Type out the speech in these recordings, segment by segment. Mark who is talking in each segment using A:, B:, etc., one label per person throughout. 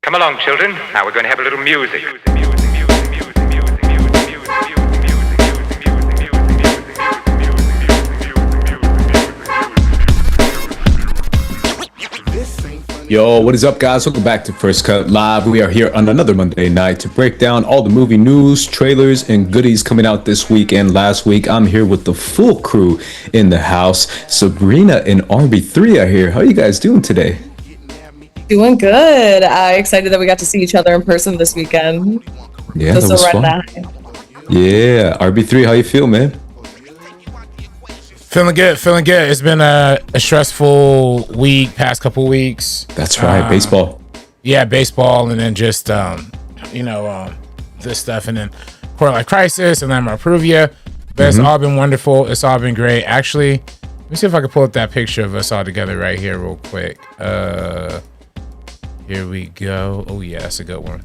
A: Come along, children. Now we're going to have a little music.
B: Yo, what is up, guys? Welcome back to First Cut Live. We are here on another Monday night to break down all the movie news, trailers, and goodies coming out this week and last week. I'm here with the full crew in the house. Sabrina and RB3 are here. How are you guys doing today?
C: Doing good. Excited that we got to see each other in person this weekend.
B: Yeah, that was fun. Yeah, RB3, how you feel, man?
D: Feeling good. It's been a stressful week, past couple weeks.
B: That's right, baseball.
D: Yeah, baseball, and then just this stuff, and then Quarter Life Crisis, and then EUPHORIA. But it's all been wonderful. It's all been great. Actually, let me see if I can pull up that picture of us all together right here real quick. Here we go. Oh yeah, that's a good one.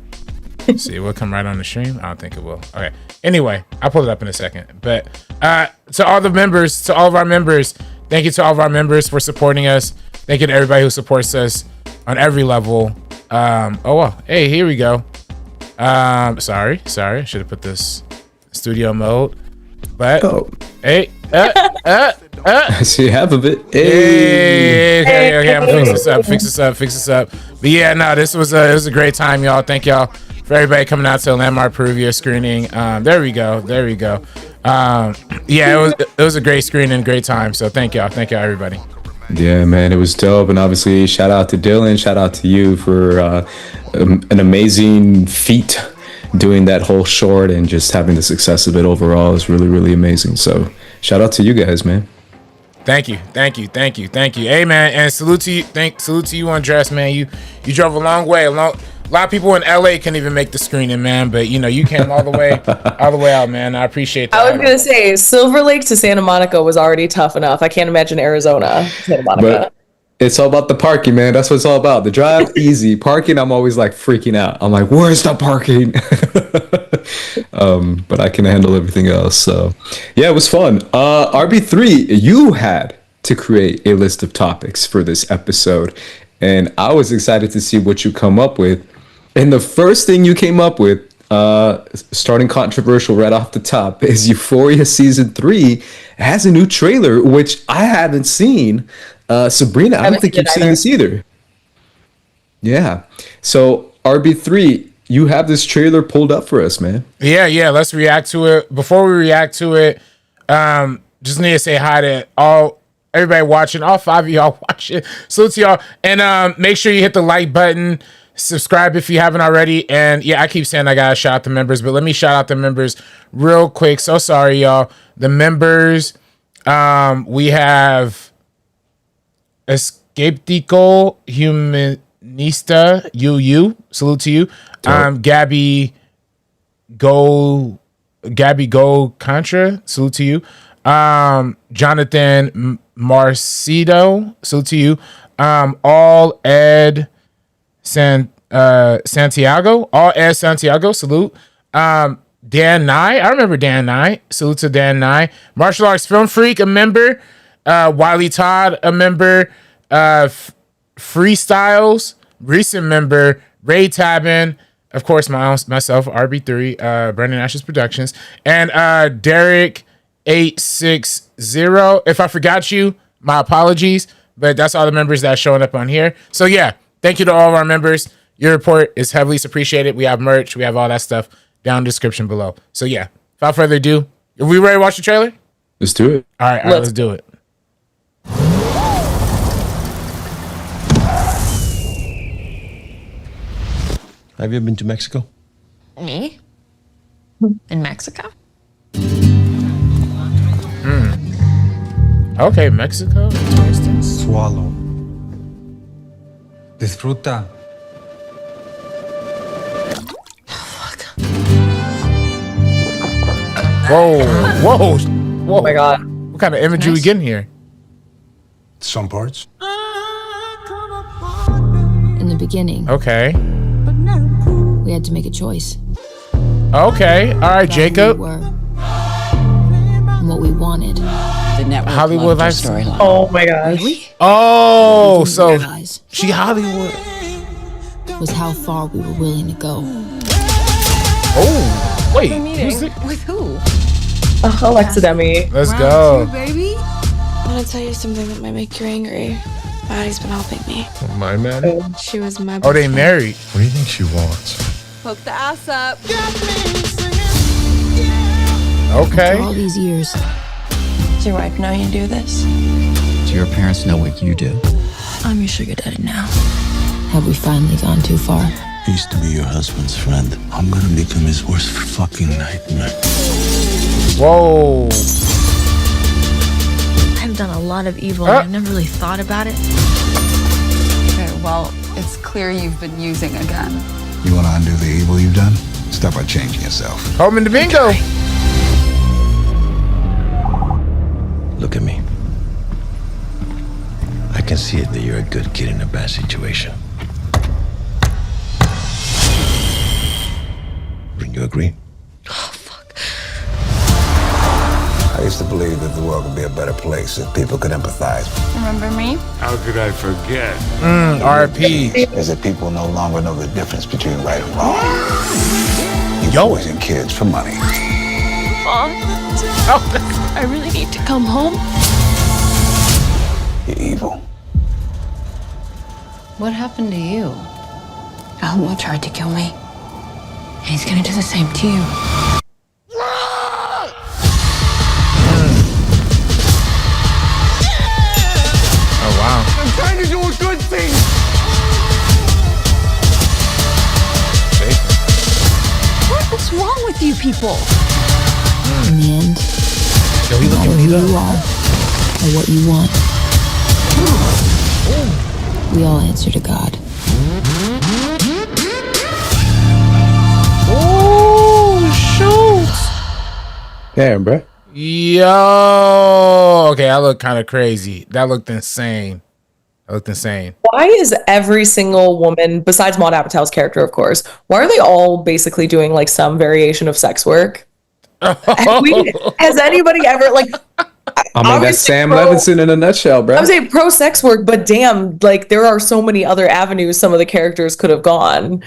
D: Let's see, it will come right on the stream. I don't think it will. Okay. Anyway, I'll pull it up in a second. But to all of our members, thank you to all of our members for supporting us. Thank you to everybody who supports us on every level. Oh well, hey, here we go. Sorry, I should have put this studio mode. But hey,
B: I see half of it.
D: Hey, okay, I'm gonna fix this up. But yeah, no, it was a great time, y'all. Thank y'all for everybody coming out to the Landmark EUPHORIA screening. There we go. Yeah, it was a great screening, great time. So thank y'all, everybody.
B: Yeah, man, it was dope. And obviously, shout out to Dylan, shout out to you for an amazing feat doing that whole short and just having the success of it overall is really, really amazing. So shout out to you guys, man.
D: Thank you. Hey, man, and salute to you, Andres, man. You drove a long way. A lot of people in LA can't even make the screening, man. But you came all the way out, man. I appreciate that.
C: I was gonna say Silver Lake to Santa Monica was already tough enough. I can't imagine Arizona to Santa Monica.
B: But it's all about the parking, man. That's what it's all about. The drive, easy. Parking, I'm always like freaking out. I'm like, where's the parking? But I can handle everything else. So yeah, it was fun. RB3, you had to create a list of topics for this episode. And I was excited to see what you come up with. And the first thing you came up with, starting controversial right off the top, is EUPHORIA Season 3 has a new trailer, which I haven't seen. Sabrina, I don't think you've seen this either. Yeah. So RB3, you have this trailer pulled up for us, man.
D: Yeah. Let's react to it. Before we react to it, just need to say hi to everybody watching, all 5 of y'all watching. Salute to y'all. And make sure you hit the like button, subscribe if you haven't already. And yeah, I keep saying I gotta shout out the members, but let me shout out the members real quick. So sorry, y'all. The members, we have Escaptico Humanista, you, salute to you. Gabby Go Contra, salute to you. Jonathan Marcido, salute to you. All Ed Santiago, salute. Dan Nye, I remember Dan Nye, salute to Dan Nye. Martial Arts Film Freak, a member. Wiley Todd, a member. Freestyles, recent member. Ray Tabin, of course, myself, RB3, Brendan Ashes Productions, and Derek 860. If I forgot you, my apologies, but that's all the members that are showing up on here. So yeah, thank you to all of our members. Your report is heavily appreciated. We have merch, we have all that stuff down in the description below. So yeah, without further ado, are we ready to watch the trailer?
B: Let's do it.
D: All right, let's do it.
E: Have you been to Mexico?
F: Me? In Mexico?
D: Okay, Mexico. Interesting.
G: Swallow. Disfruta.
D: Whoa.
C: Oh my God.
D: What kind of imagery we getting here?
G: Some parts.
H: In the beginning,
D: Okay.
H: we had to make a choice.
D: Okay. All right,
H: About
D: Jacob.
H: who we were and what we wanted.
F: The network
D: Hollywood
F: loved your
D: life-
F: storyline.
C: Oh my gosh.
D: Oh, so
H: Guys,
D: she Hollywood.
H: was how far we were willing to go.
D: Oh, wait. Who's it?
F: With who?
C: Alexa Demi.
D: Let's go.
I: Baby. I want to tell you something that might make you angry. Maddie's been helping me.
E: My man?
I: She was my
D: Oh, they married.
E: What do you think she wants?
I: Hook the ass up.
D: Okay.
H: For all these years,
I: Does your wife know you do this?
J: Do your parents know what you do?
I: I'm your sugar daddy now.
H: have we finally gone too far?
K: I used to be your husband's friend. I'm gonna become his worst fucking nightmare.
D: Whoa.
F: I've done a lot of evil and I've never really thought about it.
I: Okay, well, it's clear you've been using a gun.
K: You wanna undo the evil you've done? Start by changing yourself.
D: Home in the bingo.
E: Look at me. I can see it that you're a good kid in a bad situation. Wouldn't you agree?
F: Oh, fuck.
K: I used to believe that the world would be a better place if people could empathize.
I: Remember me?
G: How could I forget?
D: RP.
K: Is that people no longer know the difference between right and wrong. You
D: Yo.
K: poison kids for money.
I: Mom, I really need to come home.
K: You're evil.
F: What happened to you?
I: Alamo tried to kill me. And he's gonna do the same to you.
D: Oh, wow.
K: I'm trying to do a good thing.
F: What's wrong with you people?
H: In the end,
D: Yo, he
H: no
D: looking
H: matter
D: beat
H: who
D: up.
H: you are or what you want, we all answer to God.
D: Oh, shoot.
B: Damn, bro.
D: Yo. Okay, I look kind of crazy. That looked insane.
C: Why is every single woman, besides Maud Apatow's character, of course, why are they all basically doing like some variation of sex work? Has anybody ever like?
B: I mean, that's Sam
C: pro-
B: Levinson in a nutshell, bro.
C: I would say pro sex work, but damn, like there are so many other avenues some of the characters could have gone.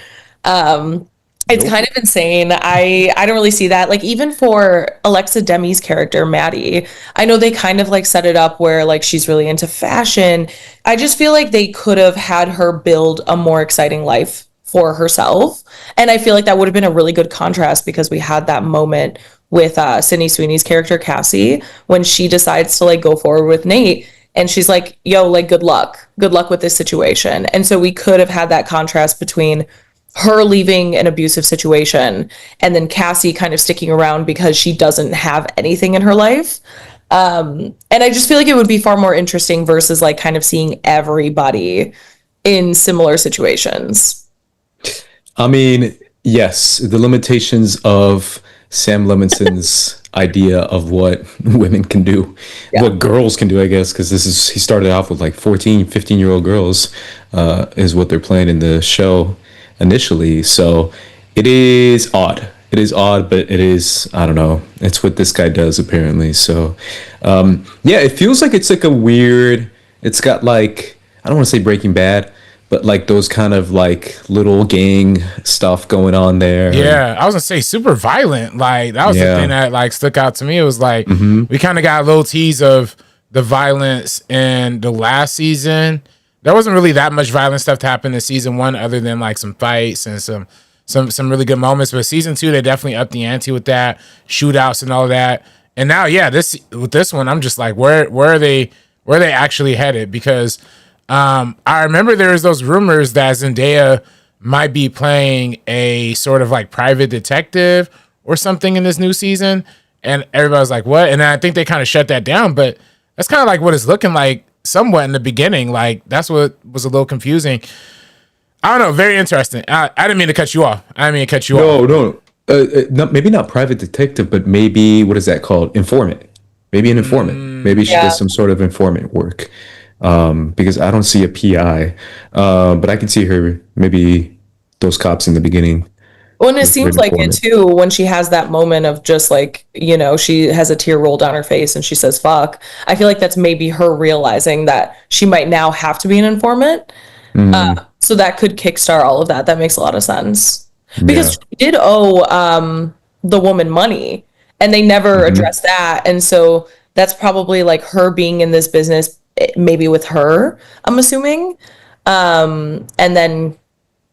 C: It's kind of insane. I don't really see that. Like even for Alexa Demi's character, Maddie, I know they kind of like set it up where like she's really into fashion. I just feel like they could have had her build a more exciting life for herself. And I feel like that would have been a really good contrast because we had that moment with Sydney Sweeney's character, Cassie, when she decides to like go forward with Nate. And she's like, yo, like, good luck with this situation. And so we could have had that contrast between her leaving an abusive situation and then Cassie kind of sticking around because she doesn't have anything in her life. And I just feel like it would be far more interesting versus like kind of seeing everybody in similar situations.
B: I mean, yes, the limitations of Sam Levinson's idea of what women can do, what girls can do, I guess, because he started off with like 14, 15-year-old girls is what they're playing in the show initially. So it is odd. But it is, I don't know, it's what this guy does apparently. So yeah, it feels like it's like a weird, it's got like, I don't want to say Breaking Bad, but like those kind of like little gang stuff going on there.
D: Yeah, I was gonna say super violent. Like that was the thing that like stuck out to me. It was like we kind of got a little tease of the violence in the last season. There wasn't really that much violent stuff to happen in season 1, other than like some fights and some really good moments. But season 2, they definitely upped the ante with that, shootouts and all that. And now, yeah, with this one, I'm just like, where are they actually headed? Because I remember there was those rumors that Zendaya might be playing a sort of like private detective or something in this new season. And everybody was like, what? And I think they kind of shut that down, but that's kind of like what it's looking like somewhat in the beginning. Like that's what was a little confusing. I don't know. Very interesting. I didn't mean to cut you off.
B: No. Maybe not private detective, but maybe, what is that called? Informant. Maybe an informant. Maybe she does some sort of informant work. Because I don't see a PI, but I can see her, maybe those cops in the beginning.
C: Well, and it seems like it too, when she has that moment of just like, you know, she has a tear roll down her face and she says, fuck. I feel like that's maybe her realizing that she might now have to be an informant. So that could kickstart all of that. That makes a lot of sense. Because she did owe the woman money, and they never addressed that. And so that's probably like her being in this business, maybe with her, I'm assuming. And then,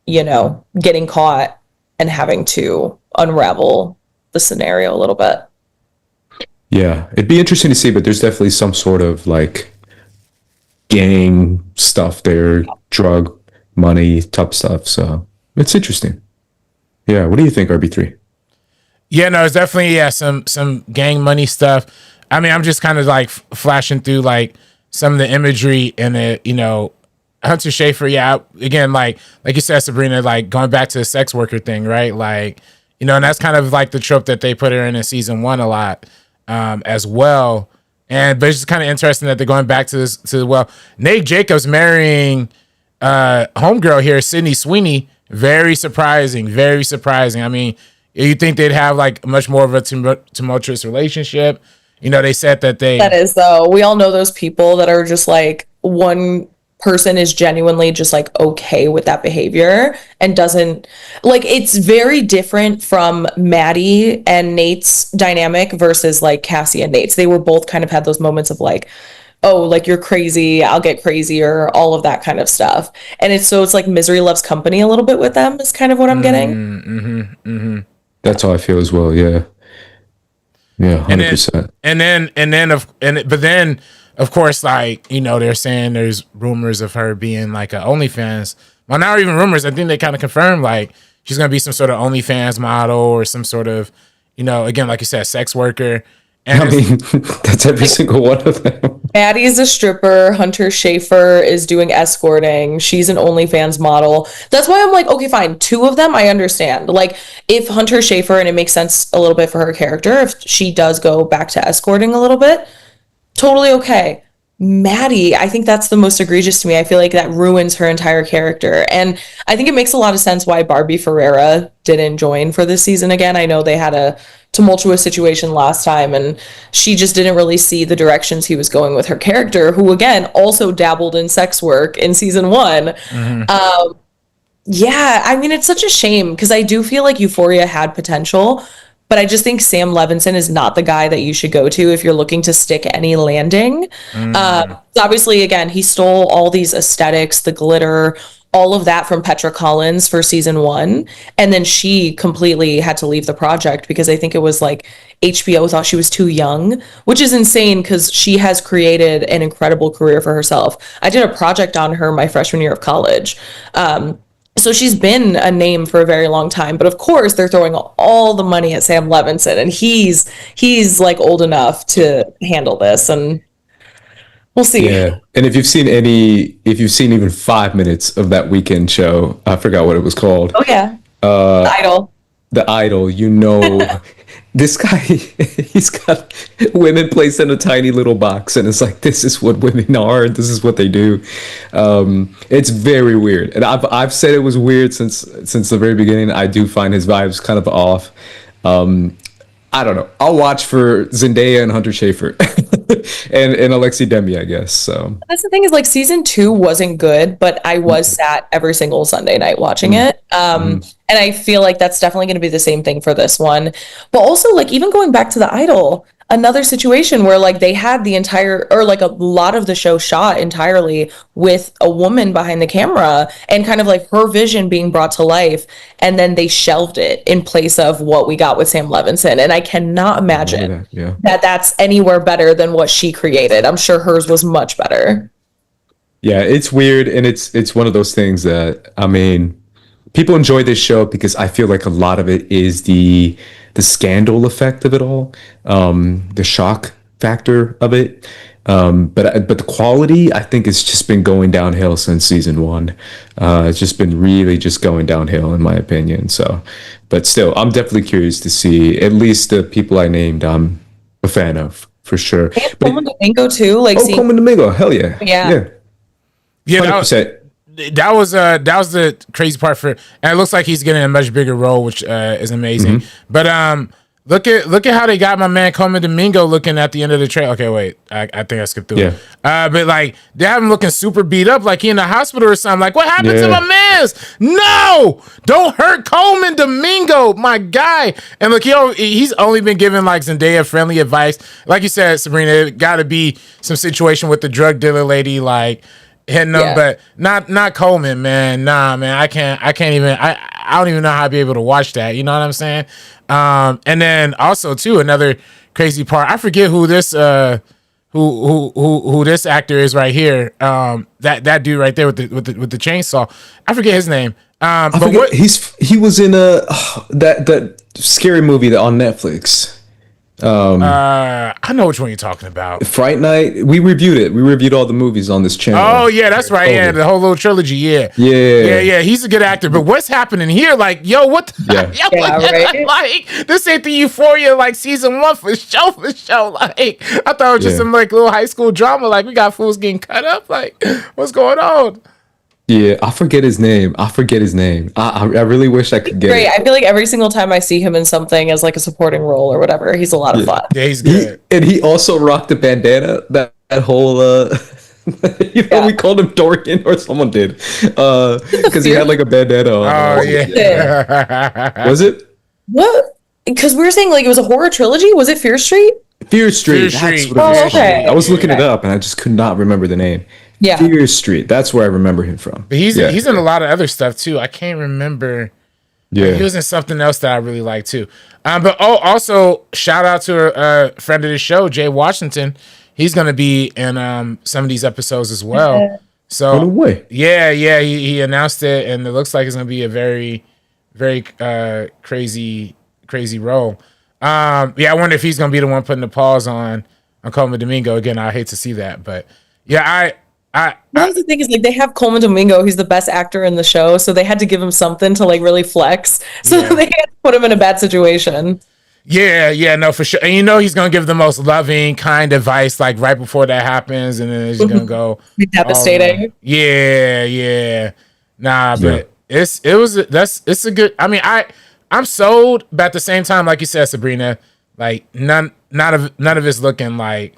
C: getting caught and having to unravel the scenario a little bit.
B: Yeah, it'd be interesting to see, but there's definitely some sort of like gang stuff there, drug money type stuff. So it's interesting. Yeah, what do you think, RB3?
D: Yeah, no, it's definitely some gang money stuff. I mean, I'm just kind of like flashing through like some of the imagery and it, Hunter Schafer. Yeah, again, like you said, Sabrina, like going back to the sex worker thing, right? Like, and that's kind of like the trope that they put her in season 1 a lot, as well. But it's just kind of interesting that they're going back to this. Nate Jacobs marrying homegirl here, Sydney Sweeney. Very surprising. Very surprising. I mean, you think they'd have like much more of a tumultuous relationship? They said that
C: That is, though. We all know those people that are just like, one person is genuinely just like okay with that behavior and doesn't like, it's very different from Maddie and Nate's dynamic versus like Cassie and Nate's. They were both kind of had those moments of like, oh, like you're crazy, I'll get crazier, all of that kind of stuff. And it's like misery loves company a little bit with them is kind of what I'm getting.
B: That's how I feel as well. Yeah. Yeah, 100%.
D: But then of course, like, they're saying there's rumors of her being like an OnlyFans. Well, not even rumors. I think they kind of confirmed like she's going to be some sort of OnlyFans model or some sort of, again, like you said, sex worker. And
B: I mean, that's every single one of them.
C: Maddie's a stripper. Hunter Schafer is doing escorting. She's an OnlyFans model. That's why I'm like, okay, fine. 2 of them, I understand. Like, if Hunter Schafer, and it makes sense a little bit for her character, if she does go back to escorting a little bit, totally okay. Maddie, I think that's the most egregious to me. I feel like that ruins her entire character. And I think it makes a lot of sense why Barbie Ferreira didn't join for this season again. I know they had a tumultuous situation last time, and she just didn't really see the directions he was going with her character, who, again, also dabbled in sex work in season 1. Yeah, I mean, it's such a shame because I do feel like Euphoria had potential. But I just think Sam Levinson is not the guy that you should go to if you're looking to stick any landing. Obviously, again, he stole all these aesthetics, the glitter, all of that from Petra Collins for season 1. And then she completely had to leave the project because I think it was like HBO thought she was too young, which is insane because she has created an incredible career for herself. I did a project on her my freshman year of college. So she's been a name for a very long time, but of course they're throwing all the money at Sam Levinson, and he's like old enough to handle this, and we'll see.
B: Yeah, and if you've seen even 5 minutes of that weekend show, I forgot what it was called.
C: Oh yeah, The Idol.
B: The Idol, this guy, he's got women placed in a tiny little box, and it's like, this is what women are, this is what they do. It's very weird, and I've said it was weird since the very beginning. I do find his vibes kind of off. I don't know. I'll watch for Zendaya and Hunter Schafer and Alexi Demi, I guess. So
C: that's the thing is, like, season 2 wasn't good, but I was sat every single Sunday night watching it. And I feel like that's definitely going to be the same thing for this one. But also, like, even going back to The Idol, another situation where like they had the entire, or like a lot of the show shot entirely with a woman behind the camera and kind of like her vision being brought to life, and then they shelved it in place of what we got with Sam Levinson. And I cannot imagine that that's anywhere better than what she created. I'm sure hers was much better.
B: Yeah, it's weird, and it's one of those things that, I mean, people enjoy this show because I feel like a lot of it is the scandal effect of it all, the shock factor of it. But the quality, I think, has just been going downhill since season 1. It's just been really just going downhill, in my opinion. So, but still, I'm definitely curious to see at least the people I named. I'm a fan of, for sure.
C: And Coleman Domingo too, like
B: Coleman Domingo, hell yeah,
C: yeah.
D: That was the crazy part for, and it looks like he's getting a much bigger role, which is amazing. But Look at how they got my man Coleman Domingo looking at the end of the trailer. Okay, wait. I think I skipped through.
B: Yeah.
D: But like they have him looking super beat up, like he in the hospital or something. Like, what happened to my man's? No, don't hurt Coleman Domingo, my guy. And look, he's only been given like Zendaya friendly advice. Like you said, Sabrina, it got to be some situation with the drug dealer lady, like hitting them, but not Coleman, man. Nah, man, I can't even. I don't even know how I'd be able to watch that. You know what I'm saying? And then also too, another crazy part. I forget who this who this actor is right here. That dude right there with the chainsaw. I forget his name. But
B: he was in that scary movie on Netflix.
D: I know which one you're talking about.
B: Fright Night. We reviewed it. We reviewed all the movies on this channel.
D: Oh yeah, that's right. Yeah, the whole little trilogy. Yeah. He's a good actor. But what's happening here? Like, yo, what? Right? Like, this ain't the Euphoria like season 1 for show. Like, I thought it was just some like little high school drama. Like, we got fools getting cut up. Like, what's going on?
B: Yeah, I forget his name. I really wish I could get it.
C: I feel like every single time I see him in something as like a supporting role or whatever, he's a lot of fun.
D: Yeah, he's good.
B: And he also rocked the bandana. That whole we called him Dorian, or someone did, because he had like a bandana on.
D: Oh yeah.
B: Was it?
C: What? Because we were saying like it was a horror trilogy. Was it Fear Street?
B: Fear Street. That's what it was.
C: Okay.
B: I was looking it up and I just could not remember the name.
C: Yeah.
B: Fear Street. That's where I remember him from.
D: But he's in a lot of other stuff too. I can't remember.
B: Yeah.
D: He was in something else that I really like too. But also shout out to a friend of the show, Jay Washington. He's gonna be in some of these episodes as well. So
B: no way.
D: Yeah, he announced it, and it looks like it's gonna be a very, very crazy role. I wonder if he's gonna be the one putting the pause on Coleman Domingo again. I hate to see that, but yeah,
C: That's the thing is like they have Coleman Domingo. He's the best actor in the show, so they had to give him something to like really flex. So they had to put him in a bad situation.
D: Yeah, no, for sure. And you know he's gonna give the most loving, kind advice like right before that happens, and then it's gonna go
C: devastating.
D: Yeah. Nah, but it's a good. I mean, I'm sold, but at the same time, like you said, Sabrina, like none of it's looking like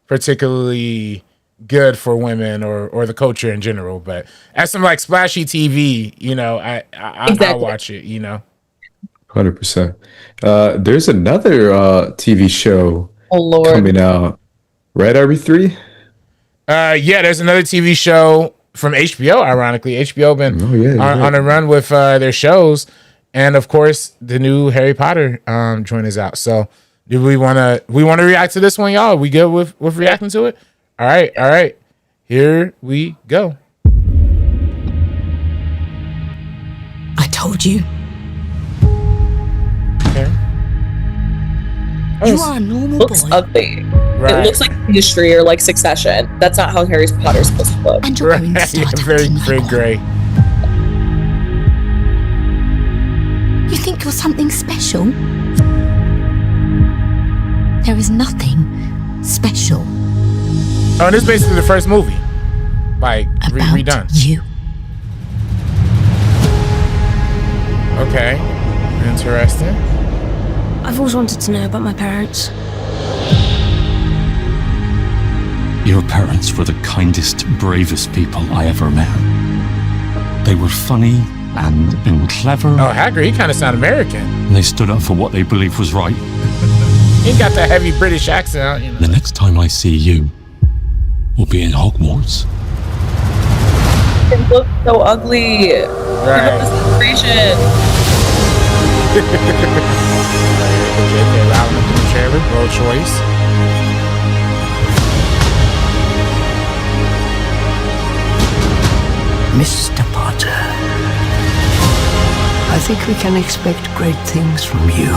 D: particularly good for women or the culture in general. But as some like splashy TV, you know, I'll watch it, you know.
B: 100%. There's another TV show coming out, right? RB3?
D: There's another TV show from HBO. Ironically, HBO been on a run with their shows, and of course, the new Harry Potter joint is out. So, do we want to react to this one, y'all? Are we good with reacting to it? All right. Here we go.
F: I told you.
D: Okay.
F: You are a normal
C: Looks
F: boy.
C: ugly.
D: Right.
C: It looks like Industry or like Succession. That's not how Harry Potter's supposed to look.
F: And you're going to start
D: very
F: acting like one.
D: gray.
F: You think you're something special? There is nothing special
D: Oh, and this is basically the first movie, like
F: about
D: redone.
F: you.
D: Okay, interesting.
L: I've always wanted to know about my parents.
K: Your parents were the kindest, bravest people I ever met. They were funny and clever.
D: Oh, Hagrid, he kind of sound American.
K: And they stood up for what they believed was right.
D: He got that heavy British accent, you know.
K: The next time I see you, we'll be in Hogwarts.
C: It looks so ugly.
D: Right.
C: Celebration.
D: J.K. Rowling in the trailer, Pro Choice.
M: Mr. Potter, I think we can expect great things from you.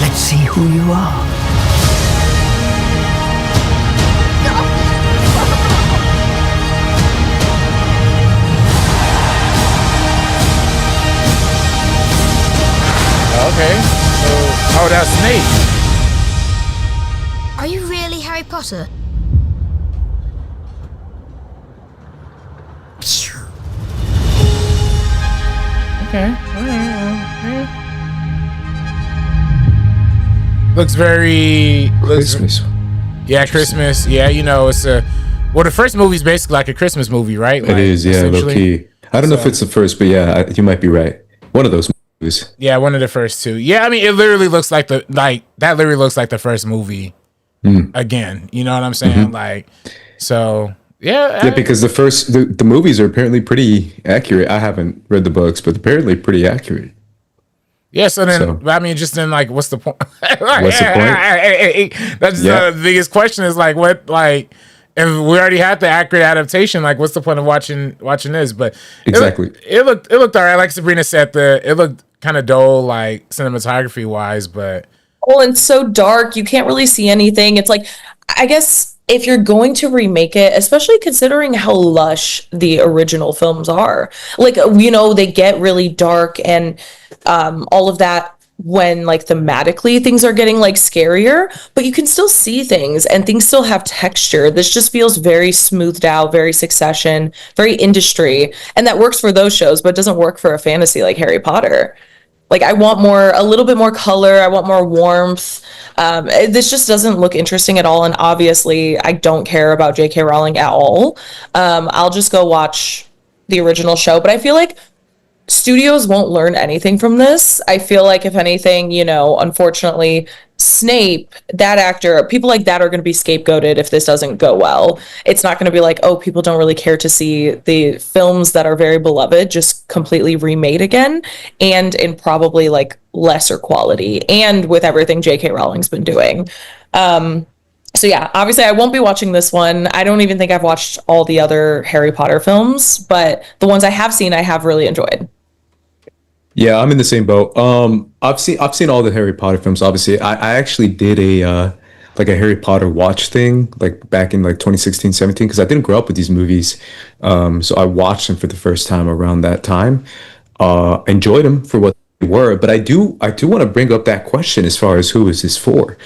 M: Let's see who you are.
D: Okay. So, oh, that's Snape.
L: Are you really Harry Potter?
D: Okay. All right. Yeah. Looks very
B: Christmas.
D: Yeah, Christmas. Yeah, you know, it's the first movie's basically like a Christmas movie, right?
B: It is, yeah, low key. I don't know if it's the first, but yeah, you might be right. One of those movies.
D: Yeah, one of the first two. Yeah, I mean, it literally looks like that literally looks like the first movie again. You know what I'm saying?
B: Mm-hmm.
D: Like, so yeah.
B: Yeah, because the movies are apparently pretty accurate. I haven't read the books, but apparently pretty accurate.
D: Yeah, so then I mean, just then, like, what's the point?
B: What's the point?
D: That's the biggest question. Is like, what, like, if we already had the accurate adaptation, like, what's the point of watching this? But
B: exactly,
D: it looked all right. Like Sabrina said, it looked kind of dull, like cinematography wise, but
C: and so dark, you can't really see anything. It's like, I guess if you're going to remake it, especially considering how lush the original films are, like, you know, they get really dark and all of that when, like, thematically things are getting, like, scarier, but you can still see things and things still have texture. This just feels very smoothed out, very Succession, very industry, and that works for those shows, but it doesn't work for a fantasy like Harry Potter. Like, I want a little bit more color. I want more warmth. This just doesn't look interesting at all. And obviously, I don't care about J.K. Rowling at all. I'll just go watch the original show. But I feel like studios won't learn anything from this. I feel like, if anything, you know, unfortunately, Snape, that actor, people like that are going to be scapegoated if this doesn't go well. It's not going to be like, oh, people don't really care to see the films that are very beloved just completely remade again, and in probably, like, lesser quality, and with everything J.K. Rowling's been doing. So yeah, obviously I won't be watching this one. I don't even think I've watched all the other Harry Potter films, but the ones I have seen, I have really enjoyed.
B: Yeah, I'm in the same boat. I've seen all the Harry Potter films. Obviously, I actually did a Harry Potter watch thing, like, back in, like, 2016, 17, because I didn't grow up with these movies. So I watched them for the first time around that time. Enjoyed them for what they were, but I do want to bring up that question as far as who is this for,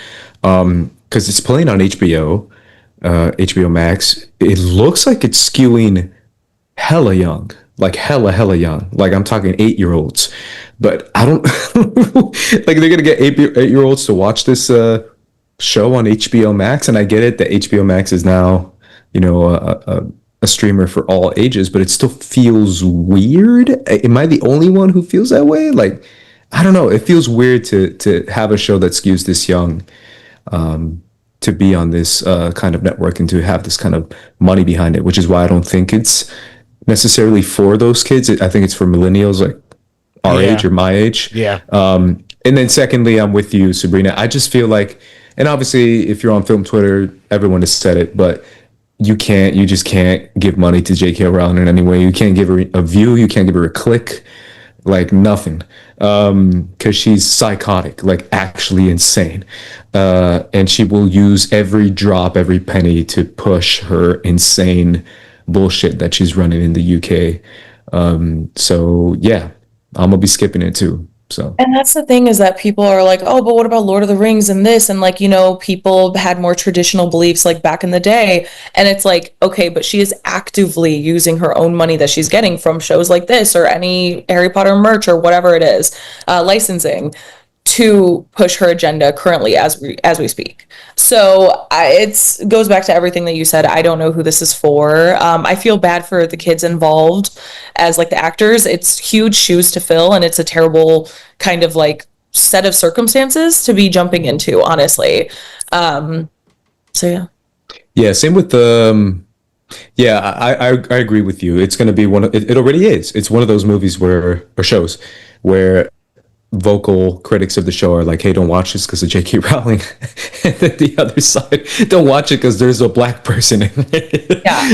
B: because it's playing on HBO Max. It looks like it's skewing hella young. Like, hella young. Like, I'm talking 8-year-olds. But I don't like, they're gonna get 8-year-olds to watch this show on HBO Max, and I get it that HBO Max is now, you know, a streamer for all ages, but it still feels weird. Am I the only one who feels that way? Like, I don't know. It feels weird to have a show that skews this young, to be on this kind of network and to have this kind of money behind it, which is why I don't think it's necessarily for those kids. I think it's for millennials, like our age or my age.
D: Yeah.
B: And then secondly, I'm with you, Sabrina. I just feel like, and obviously if you're on film Twitter, everyone has said it, but you just can't give money to J.K. Rowling in any way. You can't give her a view. You can't give her a click, like, nothing. Because she's psychotic, like, actually insane. And she will use every drop, every penny to push her insane bullshit that she's running in the UK. So yeah, I'm gonna be skipping it too. So,
C: and that's the thing, is that people are like, oh, but what about Lord of the Rings and this? And, like, you know, people had more traditional beliefs, like, back in the day. And it's like, okay, but she is actively using her own money that she's getting from shows like this or any Harry Potter merch or whatever it is, licensing, to push her agenda currently as we speak. So it goes back to everything that you said. I don't know who this is for. I feel bad for the kids involved as, like, the actors. It's huge shoes to fill, and it's a terrible kind of, like, set of circumstances to be jumping into, honestly. So yeah.
B: Yeah, same with the yeah, I agree with you. It's going to be it already is. It's one of those movies or shows where vocal critics of the show are like, hey, don't watch this because of J.K. Rowling. And then the other side, don't watch it because there's a black person in it.
C: Yeah.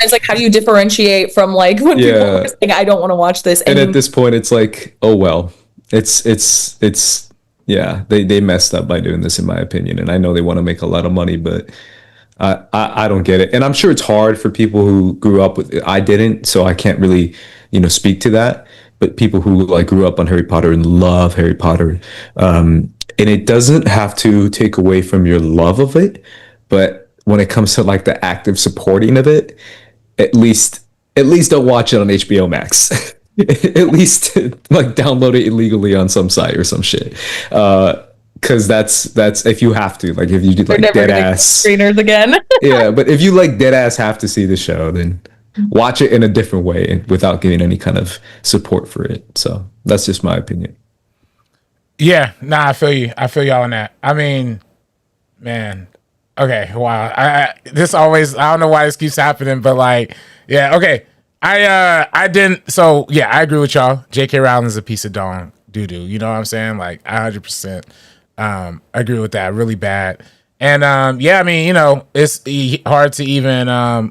C: It's like, how do you differentiate from, like, when people are saying, I don't want to watch this?
B: And at this point, it's like, oh, well, it's yeah, they messed up by doing this, in my opinion. And I know they want to make a lot of money, but I don't get it. And I'm sure it's hard for people who grew up with it. I didn't, so I can't really, you know, speak to that. But people who, like, grew up on Harry Potter and love Harry Potter, and it doesn't have to take away from your love of it, but when it comes to, like, the active supporting of it, at least don't watch it on HBO Max. at least like download it illegally on some site or some shit. Because that's if you have to, like if you like dead ass
C: screeners again.
B: Yeah, but if you like dead ass have to see the show, then watch it in a different way without getting any kind of support for it. So that's just my opinion.
D: Yeah, nah, I feel you. I feel y'all on that. I mean, man. Okay, wow. I this always, I don't know why this keeps happening, but like, yeah, okay. I didn't, so yeah, I agree with y'all. J.K. Rowling is a piece of dong doo-doo. You know what I'm saying? Like, 100%. I agree with that. Really bad. And yeah, I mean, you know, it's hard to even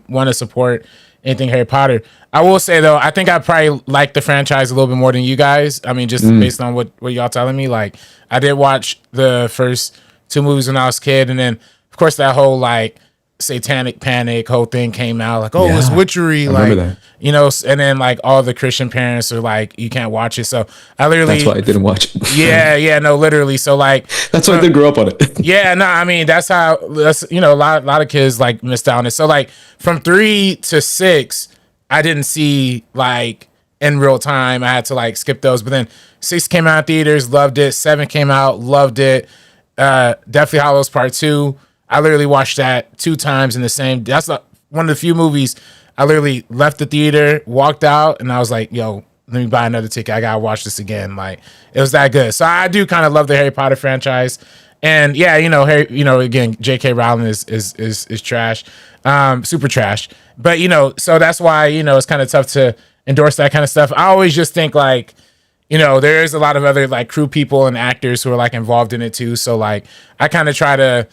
D: want to support anything Harry Potter. I will say though, I think I probably like the franchise a little bit more than you guys. I mean, just based on what y'all telling me. Like, I did watch the first 2 movies when I was a kid, and then of course that whole like satanic panic whole thing came out. Like, oh, yeah, it's witchery. Like, you know, and then like all the Christian parents are like, you can't watch it. So I literally,
B: that's why I didn't watch it.
D: yeah, no, literally. So like,
B: that's why I didn't grow up on it.
D: Yeah, no, I mean that's you know, a lot of kids like missed out on it. So like from 3 to 6, I didn't see like in real time. I had to like skip those. But then 6 came out in theaters, loved it. 7 came out, loved it. Deathly Hallows Part 2. I literally watched that 2 times in the same. That's one of the few movies I literally left the theater, walked out, and I was like, yo, let me buy another ticket. I gotta watch this again. Like, it was that good. So I do kind of love the Harry Potter franchise. And yeah, you know, again, J.K. Rowling is trash, super trash. But you know, so that's why, you know, it's kind of tough to endorse that kind of stuff. I always just think like, you know, there is a lot of other like crew people and actors who are like involved in it too. So like, I kind of try to,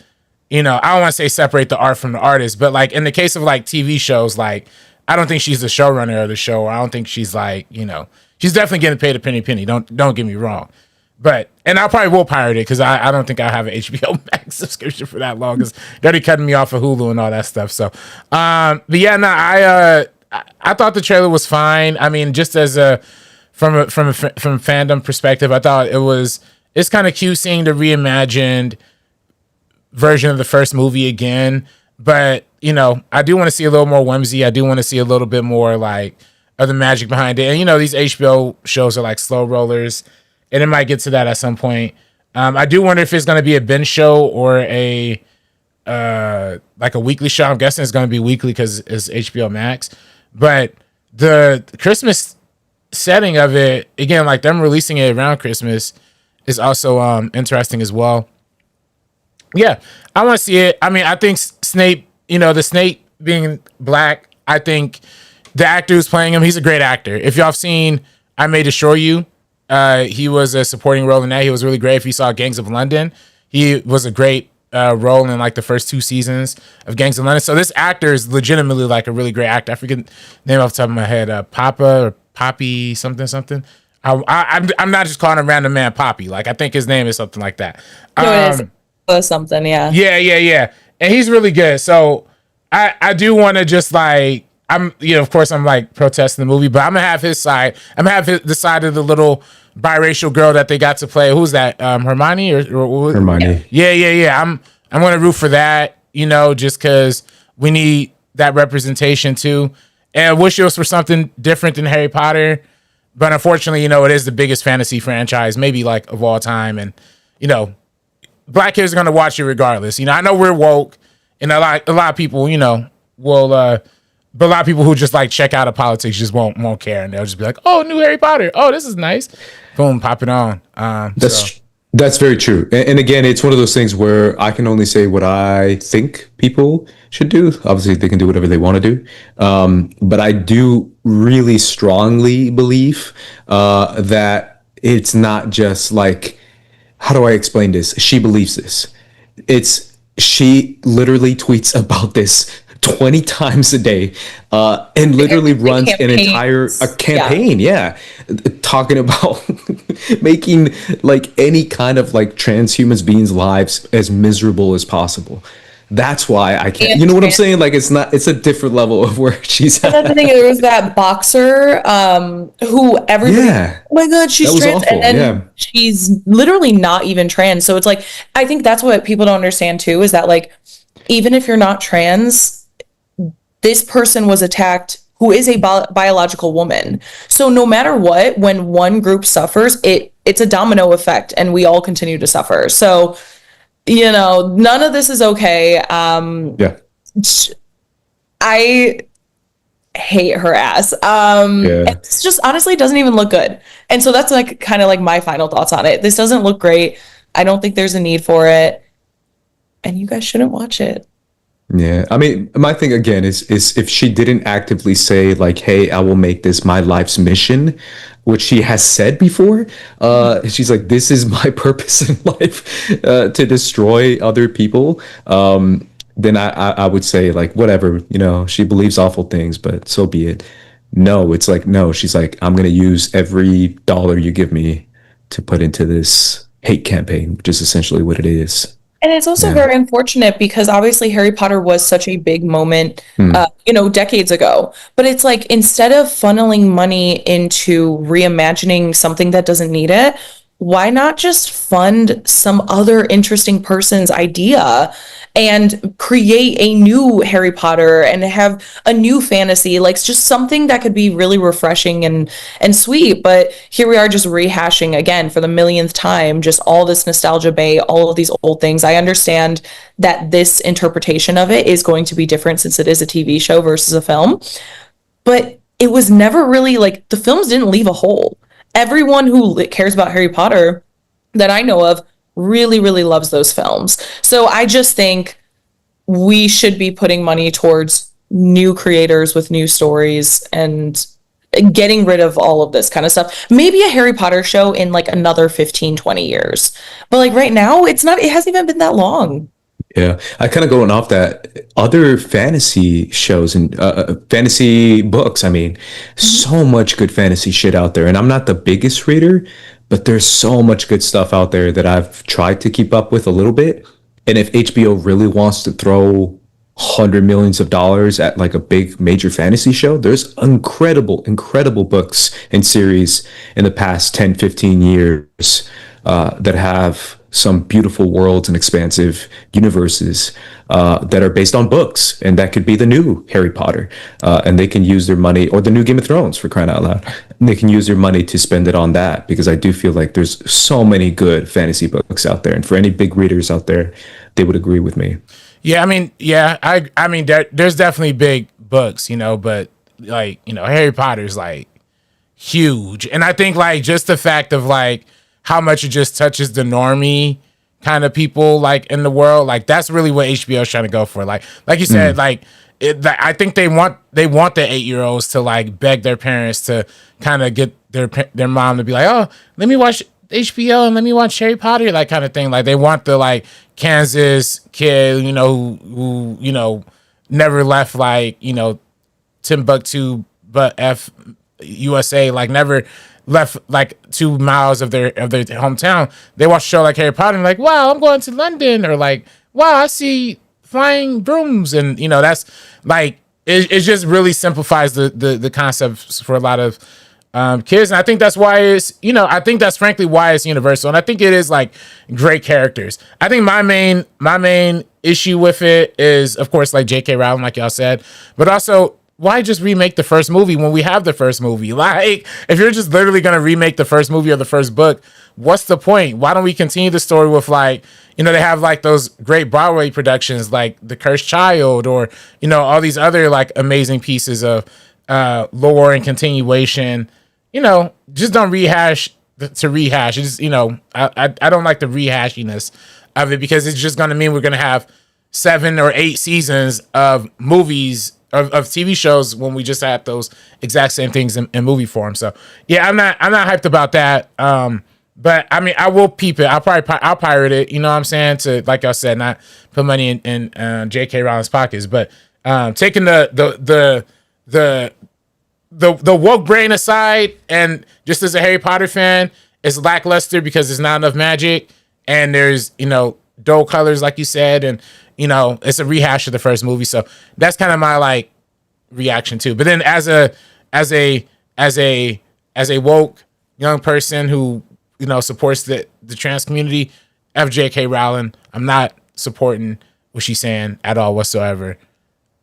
D: you know, I don't want to say separate the art from the artist, but like in the case of like TV shows, like I don't think she's the showrunner of the show, or I don't think she's like, you know, she's definitely getting paid a penny. Don't get me wrong. But, and I probably will pirate it because I don't think I have an HBO Max subscription for that long because they're already cutting me off of Hulu and all that stuff. So, but yeah, no, I thought the trailer was fine. I mean, just as from a fandom perspective, I thought it's kind of cute seeing the reimagined version of the first movie again. But, you know, I do want to see a little more whimsy. I do want to see a little bit more like of the magic behind it. And, you know, these HBO shows are like slow rollers. And it might get to that at some point. I do wonder if it's going to be a binge show or a like a weekly show. I'm guessing it's going to be weekly because it's HBO Max. But the Christmas setting of it, again, like them releasing it around Christmas, is also interesting as well. Yeah, I want to see it. I mean, I think Snape, you know, the Snape being black, I think the actor who's playing him, he's a great actor. If y'all have seen I May Destroy You, he was a supporting role in that. He was really great. If you saw Gangs of London, he was a great role in like the first 2 seasons of Gangs of London. So this actor is legitimately like a really great actor. I forget the name off the top of my head. Papa or Poppy something. I'm not just calling a random man Poppy. Like I think his name is something like that.
C: It is something, yeah.
D: Yeah. And he's really good. So I do want to just like, of course I'm like protesting the movie, but I'm gonna have his side. I'm gonna have the side of the little biracial girl that they got to play. Who's that? Hermione or
B: Hermione.
D: Yeah. I'm gonna root for that, you know, just because we need that representation too. And I wish it was for something different than Harry Potter, but unfortunately, you know, it is the biggest fantasy franchise maybe like of all time, and you know, black kids are gonna watch it regardless. You know, I know we're woke, and a lot of people, you know, will. But a lot of people who just like check out of politics just won't care, and they'll just be like, "Oh, new Harry Potter. Oh, this is nice." Boom, pop it on.
B: That's very true. And again, it's one of those things where I can only say what I think people should do. Obviously, they can do whatever they want to do. But I do really strongly believe that it's not just like, how do I explain this? She believes this. She literally tweets about this 20 times a day and literally runs an entire campaign, talking about making like any kind of like transhumans beings' lives as miserable as possible. That's why I can't, you know what I'm saying? Like it's a different level of where she's at.
C: That's the thing. There was that boxer who everybody, oh my God, she's trans. Awful. And then she's literally not even trans. So it's like, I think that's what people don't understand too, is that like, even if you're not trans, this person was attacked who is a biological woman. So no matter what, when one group suffers, it's a domino effect, and we all continue to suffer. So, you know, none of this is okay.
B: Yeah.
C: I hate her ass. It's just honestly doesn't even look good. And so that's like kind of like my final thoughts on it. This doesn't look great. I don't think there's a need for it. And you guys shouldn't watch it.
B: Yeah, I mean, my thing again is if she didn't actively say like, "Hey, I will make this my life's mission," which she has said before. She's like, "This is my purpose in life, to destroy other people." Then I would say like, whatever, you know, she believes awful things, but so be it. No, it's like, no, she's like, I'm gonna use every dollar you give me to put into this hate campaign, which is essentially what it is.
C: And it's also very unfortunate because obviously Harry Potter was such a big moment, you know, decades ago. But it's like, instead of funneling money into reimagining something that doesn't need it, why not just fund some other interesting person's idea and create a new Harry Potter and have a new fantasy, like just something that could be really refreshing and sweet. But here we are just rehashing again for the millionth time, just all this nostalgia bait, all of these old things. I understand that this interpretation of it is going to be different since it is a TV show versus a film, but it was never really like, the films didn't leave a hole. Everyone who cares about Harry Potter that I know of really, really loves those films. So I just think we should be putting money towards new creators with new stories and getting rid of all of this kind of stuff. Maybe a Harry Potter show in like another 15, 20 years. But like right now, it hasn't even been that long.
B: Yeah, I kind of going off that other fantasy shows and fantasy books. I mean, so much good fantasy shit out there. And I'm not the biggest reader, but there's so much good stuff out there that I've tried to keep up with a little bit. And if HBO really wants to throw $100 million at like a big major fantasy show, there's incredible books and series in the past 10, 15 years that have some beautiful worlds and expansive universes that are based on books, and that could be the new Harry Potter, and they can use their money, or the new Game of Thrones, for crying out loud. And they can use their money to spend it on that, because I do feel like there's so many good fantasy books out there, and for any big readers out there, they would agree with me.
D: Yeah, I mean, there's definitely big books, you know, but like, you know, Harry Potter's like huge, and I think like just the fact of like how much it just touches the normie kind of people like in the world, like that's really what HBO is trying to go for. Like you said, like I think they want the 8-year-olds to like beg their parents to kind of get their mom to be like, oh, let me watch HBO and let me watch Harry Potter, like kind of thing. Like they want the like Kansas kid, you know, who you know never left like, you know, Timbuktu but USA, like never left like 2 miles of their hometown. They watch a show like Harry Potter and like, wow, I'm going to London, or like, wow, I see flying brooms, and you know, that's like it just really simplifies the concepts for a lot of kids, and I think that's why it's, you know, I think that's frankly why it's universal, and I think it is like great characters. I think my main issue with it is, of course, like J.K. Rowling, like y'all said, but also, why just remake the first movie when we have the first movie? Like, if you're just literally going to remake the first movie or the first book, what's the point? Why don't we continue the story with like, you know, they have like those great Broadway productions like The Cursed Child, or, you know, all these other like amazing pieces of lore and continuation. You know, just don't rehash to rehash. It's just, you know, I don't like the rehashiness of it, because it's just going to mean we're going to have 7 or 8 seasons of movies of TV shows when we just had those exact same things in movie form. So yeah, I'm not hyped about that. But I mean, I will peep it. I'll pirate it. You know what I'm saying? To, like I said, not put money in J.K. Rowling's pockets, but taking the woke brain aside, and just as a Harry Potter fan, it's lackluster because there's not enough magic, and there's, you know, dull colors, like you said, and you know, it's a rehash of the first movie. So that's kind of my like reaction too. But then as a woke young person who, you know, supports the trans community, J.K. Rowling, I'm not supporting what she's saying at all whatsoever.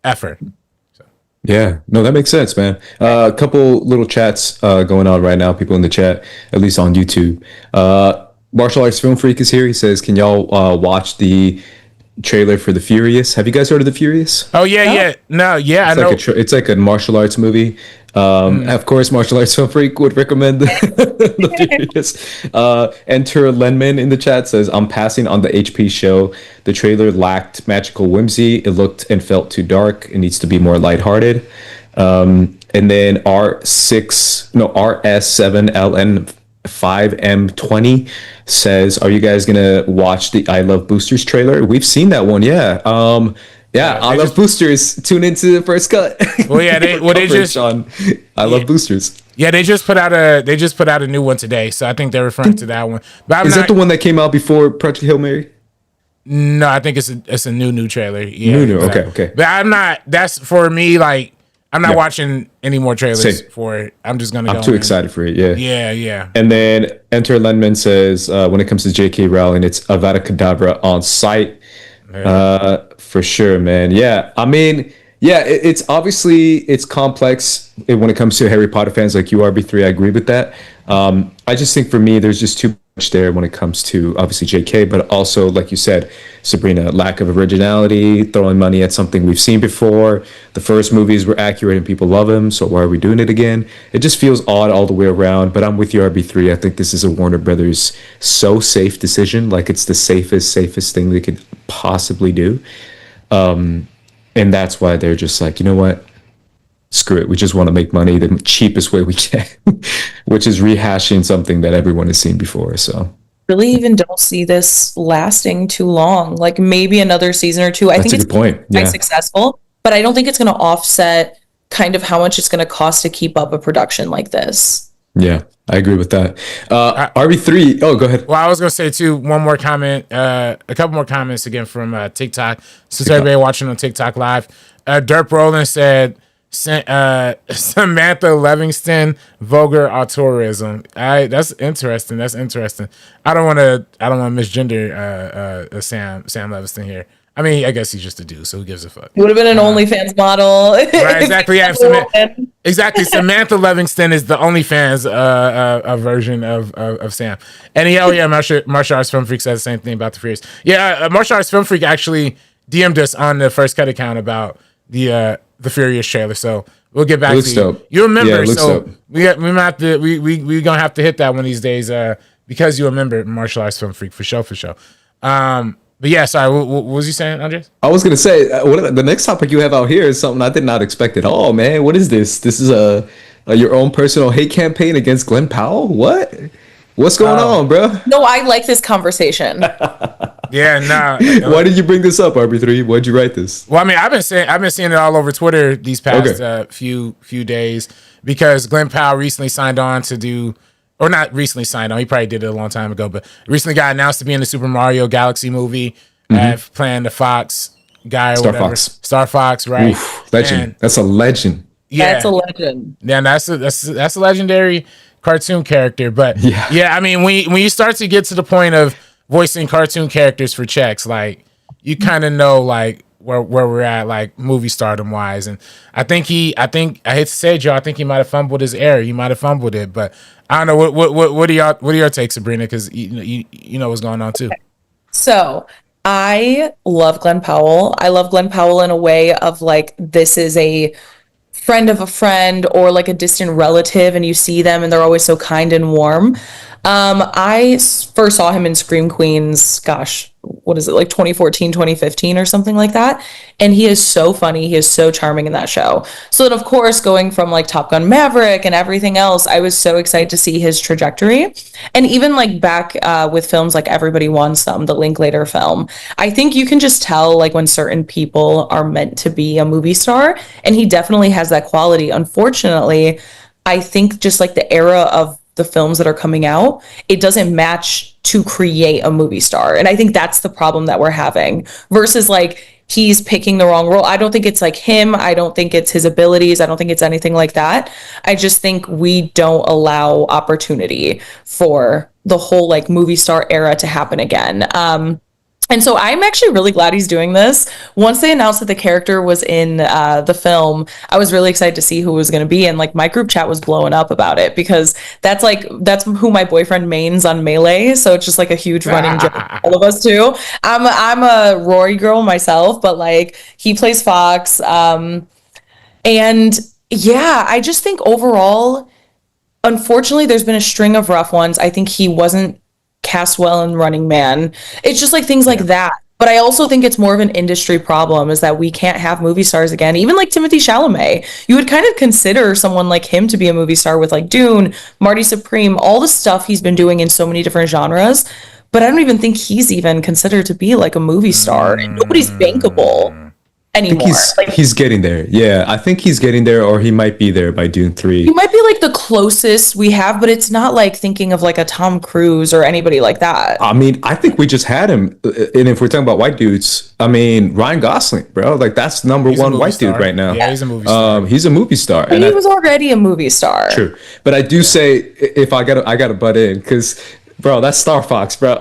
D: F her. So.
B: Yeah, no, that makes sense, man. A couple little chats going on right now. People in the chat, at least on YouTube. Martial Arts Film Freak is here. He says, "Can y'all watch the trailer for The Furious? Have you guys heard of The Furious?"
D: Oh yeah. No, yeah, I know.
B: It's like a martial arts movie. Of course, Martial Arts Film Freak would recommend The Furious. Enter Lenman in the chat says, "I'm passing on the HP show. The trailer lacked magical whimsy. It looked and felt too dark. It needs to be more lighthearted." And then RS7LN5M20 says, "Are you guys gonna watch the I Love Boosters trailer?" We've seen that one, yeah. I Love Boosters. Tune into the first cut.
D: Well, yeah, they just
B: on I Love Boosters.
D: Yeah, they just put out a new one today, so I think they're referring to that one. But
B: Is that the one that came out before Project Hail Mary?
D: No, I think it's a new trailer. Yeah,
B: new. Okay.
D: But I'm not. That's for me. Like, I'm not watching any more trailers for it. I'm just gonna.
B: I'm too excited for it. Yeah.
D: Yeah.
B: And then Enter Lenman says, when it comes to J.K. Rowling, it's Avada Kedavra on site. For sure, man. Yeah. I mean, yeah, it's obviously it's complex when it comes to Harry Potter fans like you, RB3. I agree with that. I just think for me, there's just too much there when it comes to obviously JK, but also, like you said, Sabrina, lack of originality, throwing money at something we've seen before. The first movies were accurate and people love them, so why are we doing it again? It just feels odd all the way around, but I'm with you, RB3. I think this is a Warner Brothers so safe decision. Like, it's the safest thing they could possibly do. And that's why they're just like, you know what? Screw it. We just want to make money the cheapest way we can, which is rehashing something that everyone has seen before. So
C: really even don't see this lasting too long. Like maybe another season or two. I think it's quite successful, but I don't think it's going to offset kind of how much it's going to cost to keep up a production like this.
B: Yeah, I agree with that. RB3. Oh, go ahead.
D: Well, I was going to say too, one more comment, a couple more comments again from TikTok. Since everybody watching on TikTok live, Derp Roland said, Samantha Livingston, vulgar auteurism. That's interesting. I don't want to misgender Sam Levinson here. I mean, I guess he's just a dude, so who gives a fuck?
C: He would have been an OnlyFans model.
D: Right, exactly. Yeah, exactly. Samantha Livingston is the OnlyFans version of Sam. And Martial Arts Film Freak says the same thing about The Furious. Yeah, Martial Arts Film Freak actually DM'd us on the First Cut account about the Furious trailer, so we'll get back to you.
B: Dope.
D: You're a member, so we gonna have to hit that one of these days because you're a member, Martial Arts Film Freak, for sure. But yeah, sorry, what was you saying, Andres?
B: I was gonna say the next topic you have out here is something I did not expect at all, man. What is this? This is your own personal hate campaign against Glenn Powell? What's going on, bro?
C: No, I like this conversation.
D: Yeah, nah.
B: Why did you bring this up, RB3? Why'd you write this?
D: Well, I mean, I've been seeing it all over Twitter these past few days because Glenn Powell recently signed on to do, or not recently signed on. He probably did it a long time ago, but recently got announced to be in the Super Mario Galaxy movie, playing the Fox guy or whatever. Star Fox, right?
B: Oof, legend. That's a legend.
C: Yeah, that's a legend.
D: Yeah, that's a legendary cartoon character. But yeah, I mean, when you start to get to the point of voicing cartoon characters for checks, like you kind of know like where we're at, like movie stardom wise. And I think I hate to say it, Joe, I think he might have fumbled his air. He might have fumbled it, but I don't know what are your takes, Sabrina? Because you know what's going on too.
C: So I love Glenn Powell. I love Glenn Powell in a way of like, this is a friend of a friend or like a distant relative, and you see them and they're always so kind and warm. I first saw him in Scream Queens, gosh, what is it, like 2014, 2015 or something like that. And he is so funny. He is so charming in that show. So then, of course, going from like Top Gun Maverick and everything else, I was so excited to see his trajectory. And even like back with films like Everybody Wants Some, the Linklater film, I think you can just tell like when certain people are meant to be a movie star. And he definitely has that quality. Unfortunately, I think just like the era of the films that are coming out, it doesn't match to create a movie star. And I think that's the problem that we're having versus like he's picking the wrong role. I don't think it's like him. I don't think it's his abilities. I don't think it's anything like that. I just think we don't allow opportunity for the whole like movie star era to happen again. And so I'm actually really glad he's doing this. Once they announced that the character was in the film, I was really excited to see who it was going to be. And like my group chat was blowing up about it because that's who my boyfriend mains on Melee. So it's just like a huge running joke for all of us too. I'm a Rory girl myself, but like he plays Fox. And yeah, I just think overall, unfortunately, there's been a string of rough ones. I think he wasn't cast well in Running Man. It's just like things like that. But I also think it's more of an industry problem is that we can't have movie stars again. Even like Timothée Chalamet, you would kind of consider someone like him to be a movie star with like Dune, Marty Supreme, all the stuff he's been doing in so many different genres. But I don't even think he's even considered to be like a movie star. And nobody's bankable anymore.
B: I think he's getting there. Yeah, I think he's getting there, or he might be there by Dune 3.
C: He might be like the closest we have, but it's not like thinking of like a Tom Cruise or anybody like that.
B: I mean, I think we just had him. And if we're talking about white dudes, I mean, Ryan Gosling, bro. Like, that's number one white dude right now.
D: Yeah, he's a movie star.
B: He's a movie star.
C: But he was already a movie star.
B: True. But I do say, if I gotta butt in, because, bro, that's Star Fox, bro.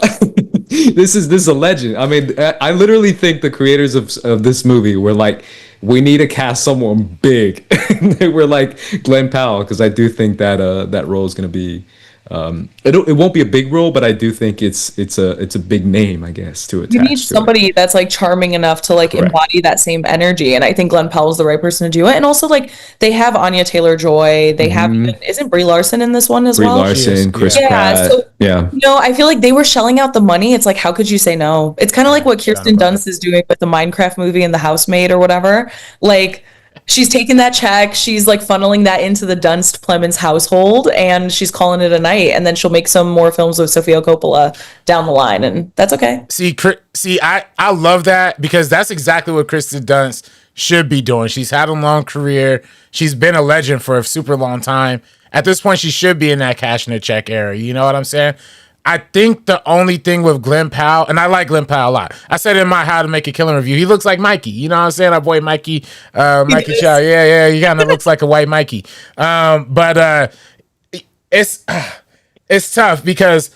B: This is a legend. I mean, I literally think the creators of this movie were like, we need to cast someone big. They were like Glenn Powell, because I do think that that role is going to be it won't be a big role, but I do think it's a big name, I guess, to attach.
C: You need somebody that's like charming enough to like embody that same energy, and I think Glenn Powell's the right person to do it. And also, like, they have Anya Taylor-Joy, they have isn't Brie Larson in this one as well?
B: Brie Larson, Chris Pratt.
C: So, you know, I feel like they were shelling out the money. It's like, how could you say no? It's kind of like what Kirsten Dunst is doing with the Minecraft movie and The Housemaid or whatever. Like, she's taking that check, she's like funneling that into the Dunst Plemons household, and she's calling it a night. And then she'll make some more films with Sofia Coppola down the line, and that's okay.
D: See, I love that, because that's exactly what Kristen Dunst should be doing. She's had a long career. She's been a legend for a super long time. At this point, she should be in that cash in a check era. You know what I'm saying? I think the only thing with Glenn Powell, and I like Glenn Powell a lot. I said in my How to Make a Killing review, he looks like Mikey. You know what I'm saying? Our boy Mikey, Mikey Chow. Yeah, he kind of looks like a white Mikey. But it's tough, because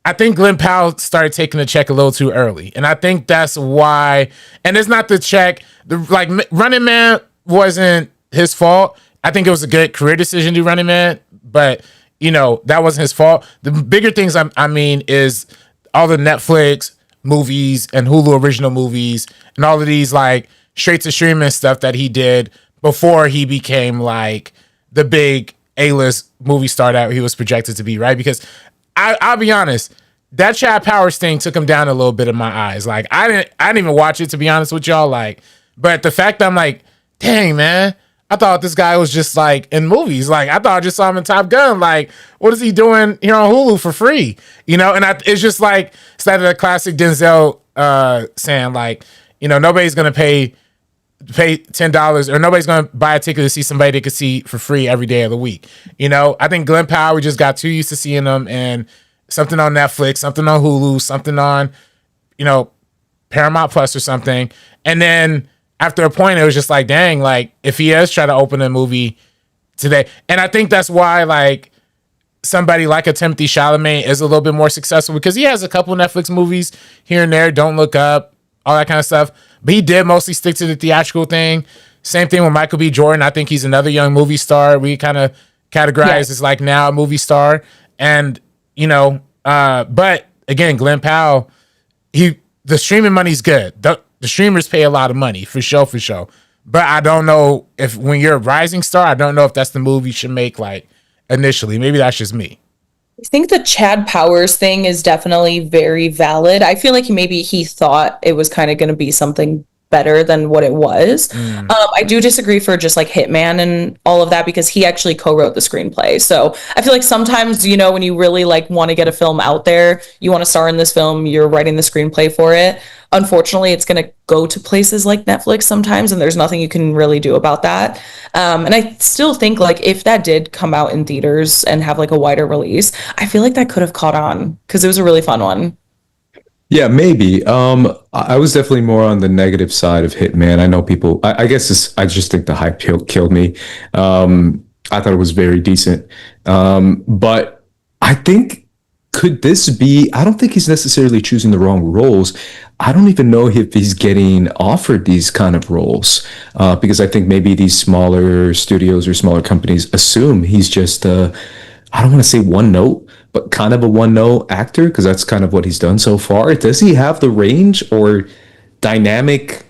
D: I think Glenn Powell started taking the check a little too early, and I think that's why. And it's not the check. Like, Running Man wasn't his fault. I think it was a good career decision to do Running Man, but you know, that wasn't his fault. The bigger things I mean is all the Netflix movies and Hulu original movies and all of these like straight to streaming stuff that he did before he became like the big A-list movie star that he was projected to be, right? Because I'll be honest, that Chad Powers thing took him down a little bit in my eyes. Like, I didn't even watch it, to be honest with y'all. Like, but the fact that I'm like, dang, man, I thought this guy was just like in movies. Like, I thought I just saw him in Top Gun. Like, what is he doing here on Hulu for free? You know, and it's just like, it's that classic Denzel saying, like, you know, nobody's gonna pay $10, or nobody's gonna buy a ticket to see somebody they could see for free every day of the week. You know, I think Glenn Powell, we just got too used to seeing him and something on Netflix, something on Hulu, something on, you know, Paramount Plus or something, and then after a point, it was just like, dang, like, if he is trying to open a movie today. And I think that's why, like, somebody like a Timothée Chalamet is a little bit more successful, because he has a couple Netflix movies here and there, Don't Look Up, all that kind of stuff. But he did mostly stick to the theatrical thing. Same thing with Michael B. Jordan. I think he's another young movie star. We kind of categorize as like now a movie star. And, you know, but again, Glenn Powell, the streaming money's good. The streamers pay a lot of money, for sure. But I don't know if, when you're a rising star, I don't know if that's the move you should make, like, initially. Maybe that's just me.
C: I think the Chad Powers thing is definitely very valid. I feel like maybe he thought it was kind of going to be something better than what it was. I do disagree for just like Hitman and all of that, because he actually co-wrote the screenplay. So I feel like sometimes, you know, when you really like want to get a film out there, you want to star in this film, you're writing the screenplay for it. Unfortunately, it's going to go to places like Netflix sometimes, and there's nothing you can really do about that. And I still think, like, if that did come out in theaters and have like a wider release, I feel like that could have caught on, because it was a really fun one.
B: Yeah, maybe. I was definitely more on the negative side of Hitman. I know people, I guess I just think the hype killed me. I thought it was very decent. But I think, could this be, I don't think he's necessarily choosing the wrong roles. I don't even know if he's getting offered these kind of roles, because I think maybe these smaller studios or smaller companies assume he's just I don't want to say one note, but kind of a one note actor, because that's kind of what he's done so far. Does he have the range or dynamic,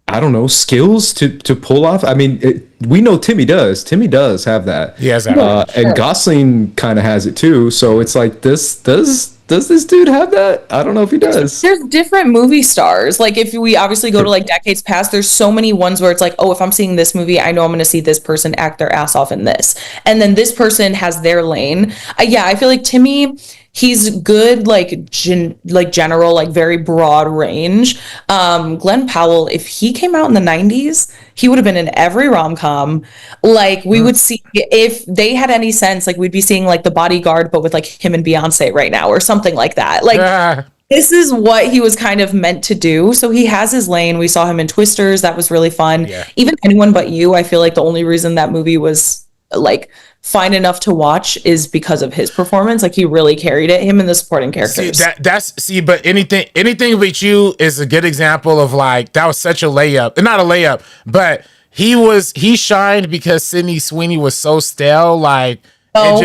B: I don't know, skills to pull off? I mean, we know Timmy does. Timmy does have that.
D: He has that.
B: And Gosling kind of has it too. So it's like, does this dude have that? I don't know if he does.
C: There's different movie stars. Like if we obviously go to like decades past, there's so many ones where it's like, oh, if I'm seeing this movie, I know I'm going to see this person act their ass off in this. And then this person has their lane. Yeah, I feel like Timmy, he's good, like general, like very broad range. Glenn Powell, if he came out in the 90s, he would have been in every rom-com. Like we would see, if they had any sense, like we'd be seeing like The Bodyguard, but with like him and Beyonce right now or something like that. Like this is what he was kind of meant to do. So he has his lane. We saw him in Twisters. That was really fun.
D: Yeah.
C: Even Anyone But You, I feel like the only reason that movie was like fine enough to watch is because of his performance. Like he really carried it, him and the supporting characters.
D: But anything But You is a good example of like, that was such a layup. Not a layup, but he shined because Sydney Sweeney was so stale. Like he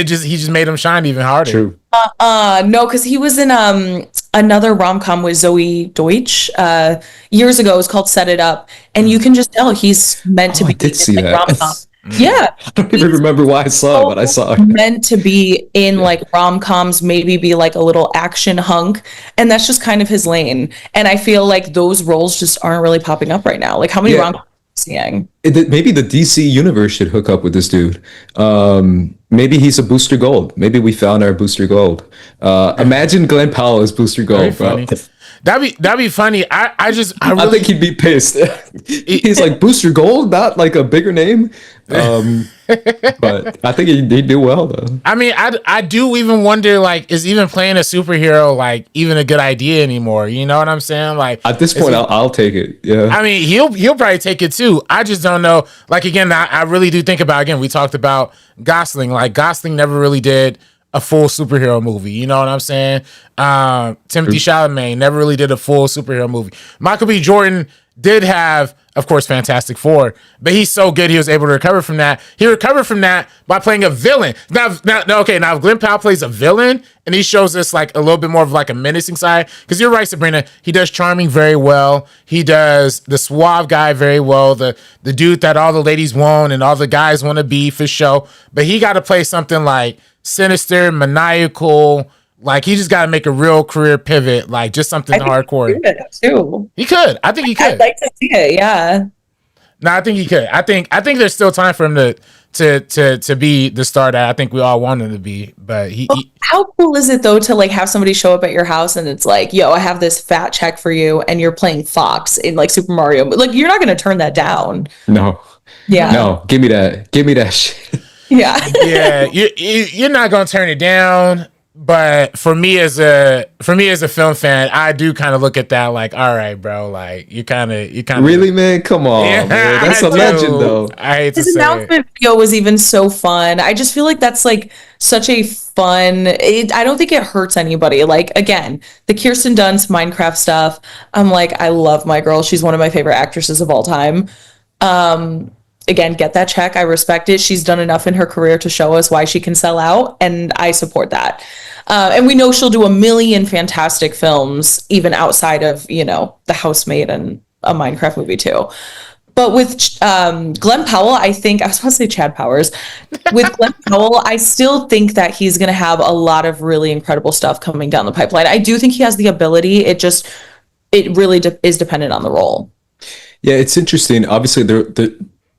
D: just made him shine even harder.
B: True.
C: No, because he was in another rom-com with Zoe Deutsch years ago. It was called Set It Up, and you can just tell he's meant to be.
B: I did see
C: like,
B: that.
C: rom-com. Yeah,
B: I don't even remember why I saw it, but I saw it.
C: Meant to be in like rom-coms, maybe be like a little action hunk, and that's just kind of his lane. And I feel like those roles just aren't really popping up right now. Like how many rom-coms are you seeing?
B: Maybe the DC universe should hook up with this dude. Maybe he's a Booster Gold. Maybe we found our Booster Gold. Imagine Glenn Powell as Booster Gold, bro.
D: That'd be funny. I
B: think he'd be pissed. He's like, Booster Gold, not like a bigger name. But I think he'd do well though.
D: I mean, I do even wonder, like, is even playing a superhero like even a good idea anymore? You know what I'm saying? Like
B: at this point, I'll take it. Yeah.
D: I mean, he'll probably take it too. I just don't know. Like again, I really do think about, again, we talked about Gosling. Like Gosling never really did a full superhero movie, you know what I'm saying? Timothy Chalamet never really did a full superhero movie. Michael B. Jordan did have, of course, Fantastic Four, but he's so good he was able to recover from that. He recovered from that by playing a villain. Now if Glenn Powell plays a villain and he shows us like a little bit more of like a menacing side, because you're right, Sabrina, he does charming very well. He does the suave guy very well, the dude that all the ladies want and all the guys want to be for show. But he got to play something like sinister, maniacal. Like he just got to make a real career pivot, like just something hardcore. He could. I think he could.
C: I'd like to see it. Yeah.
D: No, I think he could. I think there's still time for him to be the star that I think we all want him to be. But
C: how cool is it though to like have somebody show up at your house and it's like, yo, I have this fat check for you, and you're playing Fox in like Super Mario. But like, you're not going to turn that down.
B: No.
C: Yeah.
B: No. Give me that shit.
C: Yeah.
D: Yeah. You're not going to turn it down. But for me as a film fan, I do kind of look at that like, all right, bro, like you kind of
B: really, man, come on, man. That's a legend, though.
D: I hate to
C: His
D: say
C: announcement video was even so fun. I just feel like that's like such a fun. I don't think it hurts anybody. Like again, the Kirsten Dunst Minecraft stuff. I'm like, I love my girl. She's one of my favorite actresses of all time. Again, get that check. I respect it. She's done enough in her career to show us why she can sell out, and I support that. And we know she'll do a million fantastic films, even outside of, you know, The Housemaid and a Minecraft movie too. But with Glenn Powell, I think, I was about to say Chad Powers. With Glenn Powell, I still think that he's going to have a lot of really incredible stuff coming down the pipeline. I do think he has the ability. It really is dependent on the role.
B: Yeah, it's interesting. Obviously,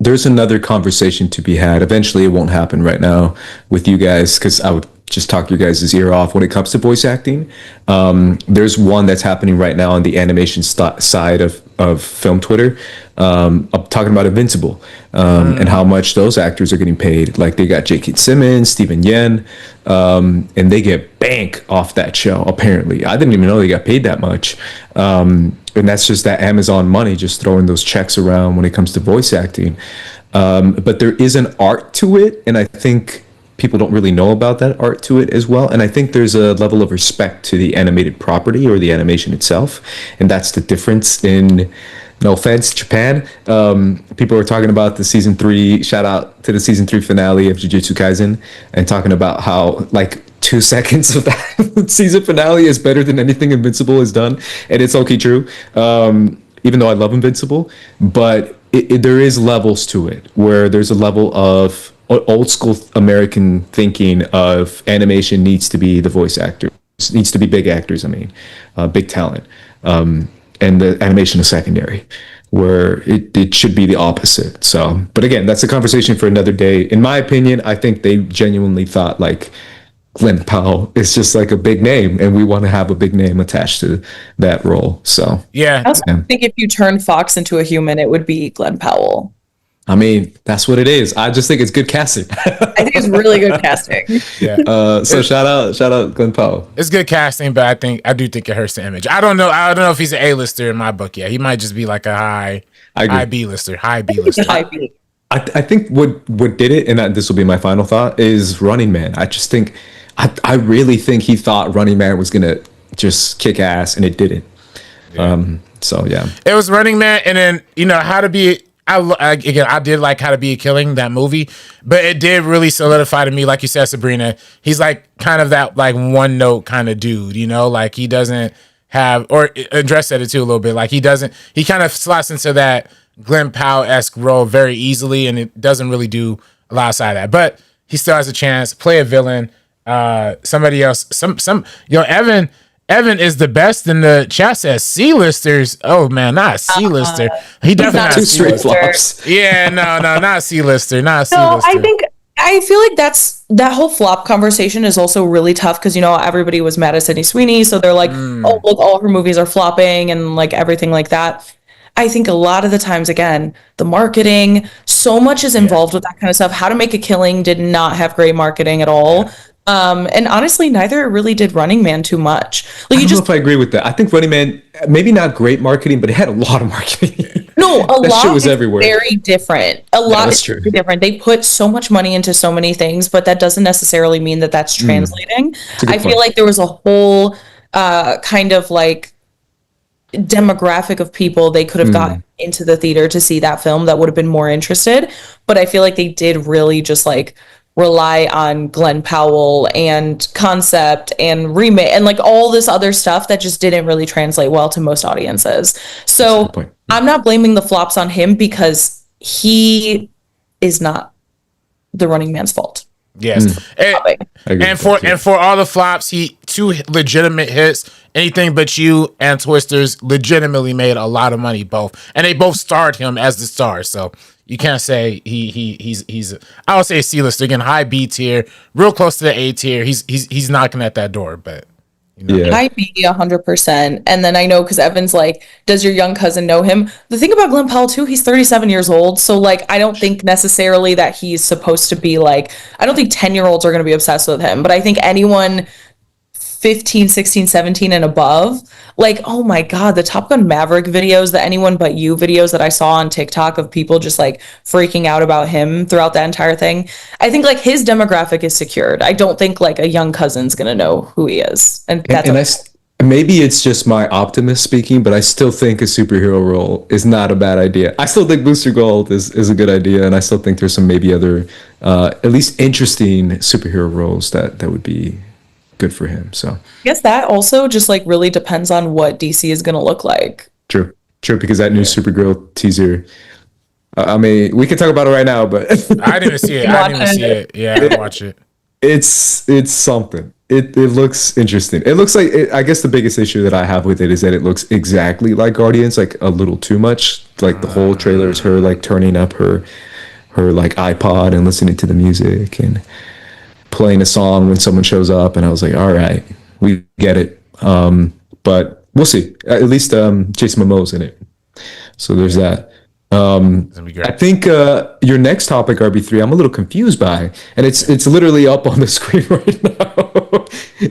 B: there's another conversation to be had. Eventually, it won't happen right now with you guys, because I would just talk your guys' ear off when it comes to voice acting. There's one that's happening right now on the animation side of film Twitter. I'm talking about Invincible and how much those actors are getting paid. Like they got J.K. Simmons, Steven Yeun, and they get bank off that show, apparently. I didn't even know they got paid that much. And that's just that Amazon money just throwing those checks around when it comes to voice acting. But there is an art to it, and I think people don't really know about that art to it as well. And I think there's a level of respect to the animated property or the animation itself. And that's the difference in, no offense, Japan. People were talking about the season 3, shout out to the season 3 finale of Jujutsu Kaisen, and talking about how like 2 seconds of that season finale is better than anything Invincible has done. And it's okay true. Even though I love Invincible, but there is levels to it where there's a level of old school American thinking of animation needs to be the voice actors, needs to be big actors. I mean, big talent. And the animation is secondary, where it should be the opposite. So, but again, that's a conversation for another day. In my opinion, I think they genuinely thought like Glenn Powell is just like a big name, and we want to have a big name attached to that role. So,
C: I also think if you turn Fox into a human, it would be Glenn Powell.
B: I mean, that's what it is. I just think it's good casting.
C: I think it's really good casting.
D: Yeah.
B: So shout out Glenn Powell.
D: It's good casting, but I do think it hurts the image. I don't know if he's an A-lister in my book yet. He might just be like a high B-lister. High B-lister.
B: I think what did it, and this will be my final thought, is Running Man. I just think, I really think he thought Running Man was gonna just kick ass, and it didn't.
D: Yeah.
B: So yeah,
D: it was Running Man, and then How to Be. I did like How to Be a Killing, that movie, but it did really solidify to me, like you said, Sabrina, he's like kind of that like one note kind of dude, like he doesn't have, or Andres said it too a little bit, like he kind of slots into that Glenn Powell-esque role very easily, and it doesn't really do a lot outside of that, but he still has a chance, play a villain, somebody else, Evan is the best in the chat, says C-listers. Oh man, not a C-lister. He definitely not
B: two straight flops.
D: Yeah, no, not a C-lister, not a
C: No,
D: C-lister.
C: I feel like that whole flop conversation is also really tough because everybody was mad at Sydney Sweeney, so they're like, oh, look, all her movies are flopping and like everything like that. I think a lot of the times, again, the marketing, so much is involved with that kind of stuff. How to Make a Killing did not have great marketing at all. And honestly, neither really did Running Man too much. Like,
B: I don't know if I agree with that. I think Running Man, maybe not great marketing, but it had a lot of marketing.
C: No, a lot
B: shit was
C: is
B: everywhere.
C: Very different. A lot is very different. They put so much money into so many things, but that doesn't necessarily mean that that's translating. I feel like there was a whole kind of like demographic of people they could have gotten into the theater to see that film that would have been more interested. But I feel like they did really just like rely on Glenn Powell and concept and remake and like all this other stuff that just didn't really translate well to most audiences. So I'm not blaming the flops on him because he is not the Running Man's fault.
D: Yes. And for all the flops, two legitimate hits, Anything But You and Twisters legitimately made a lot of money both. And they both starred him as the star. So you can't say he's I would say a C-lister, again, high B tier, real close to the A tier. He's knocking at that door, but
C: High B 100%. And then I know because Evan's like, does your young cousin know him? The thing about Glenn Powell too, he's 37 years old. So like, I don't think necessarily that he's supposed to be like, I don't think 10-year-olds are going to be obsessed with him, but I think anyone 15, 16, 17 and above, like, oh my God, the Top Gun Maverick videos, the Anyone But You videos that I saw on TikTok of people just like freaking out about him throughout that entire thing. I think like his demographic is secured. I don't think like a young cousin's going to know who he is. And
B: maybe it's just my optimist speaking, but I still think a superhero role is not a bad idea. I still think Booster Gold is a good idea. And I still think there's some maybe other, at least interesting superhero roles that would be good for him. So I
C: guess that also just like really depends on what DC is going to look like.
B: True, because that new Supergirl teaser, I mean, we can talk about it right now, but
D: I didn't see it. Yeah, I didn't watch it.
B: It's something. It looks interesting. It looks like I guess the biggest issue that I have with it is that it looks exactly like Guardians, like a little too much. Like the whole trailer is her like turning up her like iPod and listening to the music and playing a song when someone shows up, and I was like, all right, we get it. But we'll see. At least Jason Momoa's in it, so there's that. I think your next topic, RB3, I'm a little confused by, and it's literally up on the screen right now.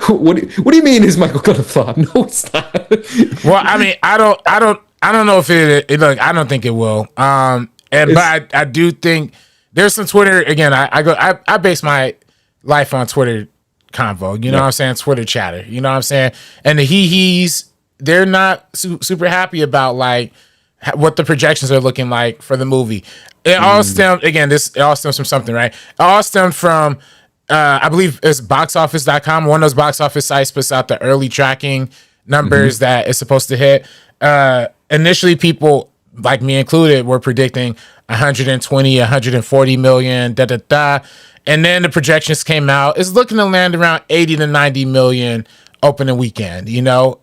B: What do you mean is Michael gonna flop? No, it's not.
D: Well, I mean, I don't know if it look, I don't think it will. But I do think there's some Twitter, again, I base my life on Twitter convo. You know what I'm saying? Twitter chatter. You know what I'm saying? And the he's they're not super happy about like what the projections are looking like for the movie. It all stemmed it all stems from something, right? It all stemmed from I believe it's boxoffice.com. One of those box office sites puts out the early tracking numbers that it's supposed to hit. Initially, people, like me included, were predicting 120, 140 million, And then the projections came out. It's looking to land around 80 to 90 million opening weekend, you know?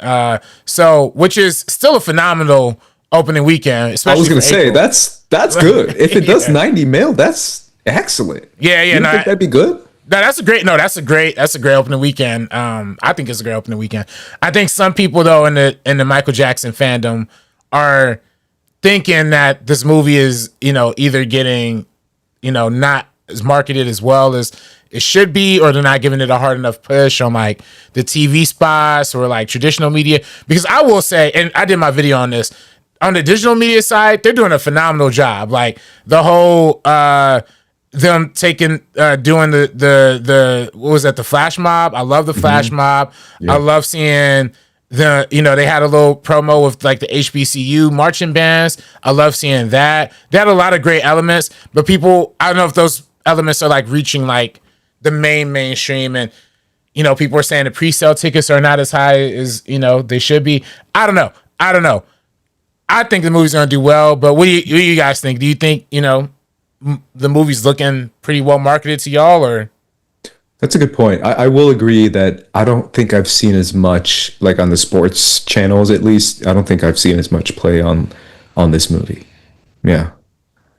D: So, which is still a phenomenal opening weekend. Especially
B: I was going to say, that's good. If it does 90 mil, that's excellent.
D: Yeah.
B: You think that'd be good?
D: No, that's a great opening weekend. I think it's a great opening weekend. I think some people though in the Michael Jackson fandom are thinking that this movie is, you know, either getting, you know, not as marketed as well as it should be, or they're not giving it a hard enough push on like the TV spots or like traditional media. Because I will say, and I did my video on this, on the digital media side, they're doing a phenomenal job. Like the whole them taking doing the what was that, the flash mob? I love the flash mob. Yeah. I love seeing they had a little promo with like the HBCU marching bands. I love seeing that. They had a lot of great elements, but people, I don't know if those elements are like reaching like the mainstream, and you know, people are saying the pre-sale tickets are not as high as, you know, they should be. I don't know. I think the movie's gonna do well, but what do you guys think? Do you think, you know, the movie's looking pretty well marketed to y'all, or?
B: That's a good point. I will agree that I don't think I've seen as much, like on the sports channels at least, I don't think I've seen as much play on this movie. Yeah.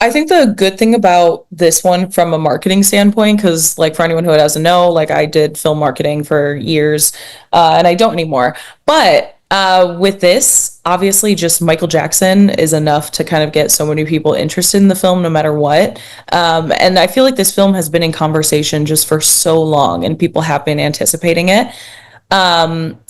C: I think the good thing about this one from a marketing standpoint, because like for anyone who doesn't know, like I did film marketing for years and I don't anymore. But with this, obviously just Michael Jackson is enough to kind of get so many people interested in the film no matter what. And I feel like this film has been in conversation just for so long and people have been anticipating it.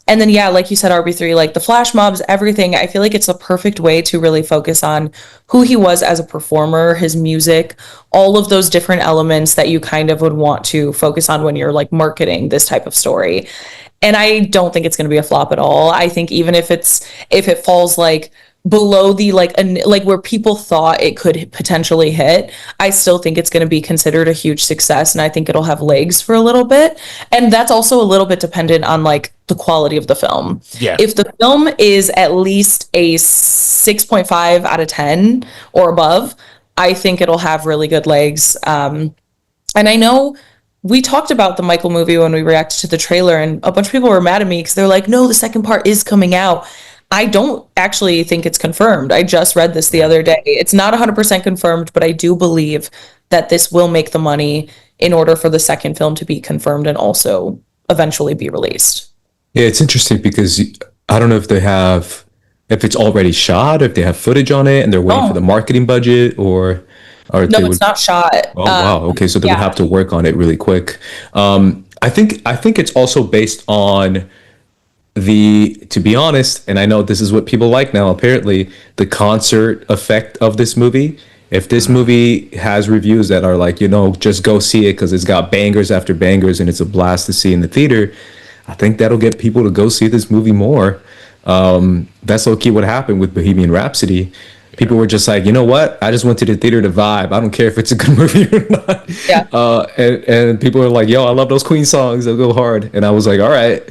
C: And then, yeah, like you said, RB3, like the flash mobs, everything, I feel like it's a perfect way to really focus on who he was as a performer, his music, all of those different elements that you kind of would want to focus on when you're like marketing this type of story. And I don't think it's going to be a flop at all. I think even if it falls like below the like where people thought it could potentially hit, I still think it's going to be considered a huge success, and I think it'll have legs for a little bit. And that's also a little bit dependent on like the quality of the film. Yeah. If the film is at least a 6.5 out of 10 or above, I think it'll have really good legs. And I know we talked about the Michael movie when we reacted to the trailer, and a bunch of people were mad at me because they're like, no, the second part is coming out. I don't actually think it's confirmed. I just read this the other day. It's not 100% confirmed, but I do believe that this will make the money in order for the second film to be confirmed and also eventually be released.
B: Yeah, it's interesting because I don't know if it's already shot, if they have footage on it and they're waiting for the marketing budget, or no,
C: it's not shot.
B: Oh, wow. Okay, so they would have to work on it really quick. I think it's also based on to be honest, and I know this is what people like now, apparently, the concert effect of this movie. If this movie has reviews that are like, you know, just go see it because it's got bangers after bangers and it's a blast to see in the theater, I think that'll get people to go see this movie more. That's low-key what happened with Bohemian Rhapsody. People were just like, you know what? I just went to the theater to vibe. I don't care if it's a good movie or not. Yeah. And people were like, yo, I love those Queen songs. They'll go hard. And I was like, all right.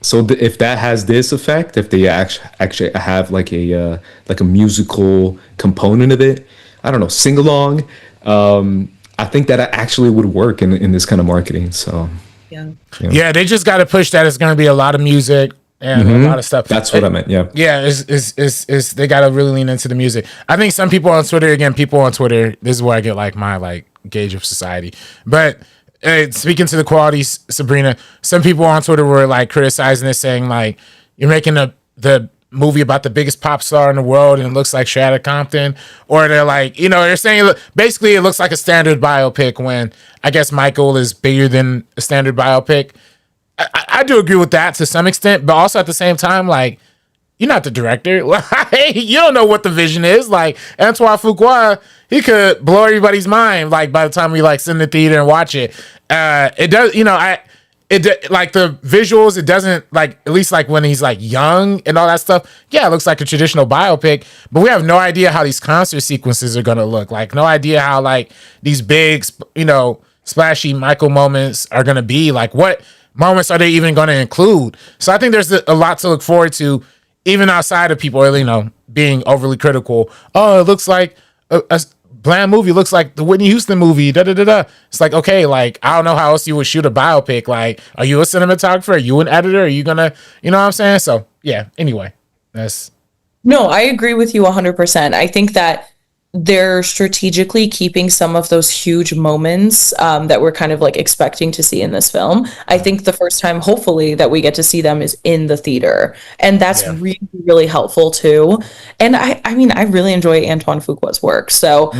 B: So if that has this effect, if they actually have like a musical component of it, I don't know, sing along, I think that actually would work in this kind of marketing. So
D: yeah, they just got to push that. It's going to be a lot of music and a lot of stuff.
B: That's what I meant. Yeah.
D: It's they got to really lean into the music. I think some people on Twitter, this is where I get like my like gauge of society. But speaking to the qualities, Sabrina, some people on Twitter were like criticizing it, saying like, you're making the movie about the biggest pop star in the world and it looks like Strata Compton, or they're like, you know, they're saying basically it looks like a standard biopic when I guess Michael is bigger than a standard biopic. I do agree with that to some extent, but also at the same time, like, you're not the director. Like, you don't know what the vision is. Like, Antoine Fuqua, he could blow everybody's mind. Like, by the time we like sit in the theater and watch it, it does. You know, like the visuals. It doesn't like, at least like when he's like young and all that stuff. Yeah, it looks like a traditional biopic, but we have no idea how these concert sequences are gonna look. Like, no idea how like these big, you know, splashy Michael moments are gonna be. Like, what moments are they even going to include? So I think there's a lot to look forward to, even outside of people, you know, being overly critical. Oh, it looks like a bland movie. Looks like the Whitney Houston movie. Da da da da. It's like, okay, like I don't know how else you would shoot a biopic. Like, are you a cinematographer? Are you an editor? Are you gonna, you know what I'm saying? So yeah. Anyway,
C: No, I agree with you 100%. I think that they're strategically keeping some of those huge moments that we're kind of like expecting to see in this film. I think the first time, hopefully, that we get to see them is in the theater. And that's really, really helpful too. And I mean, I really enjoy Antoine Fuqua's work. So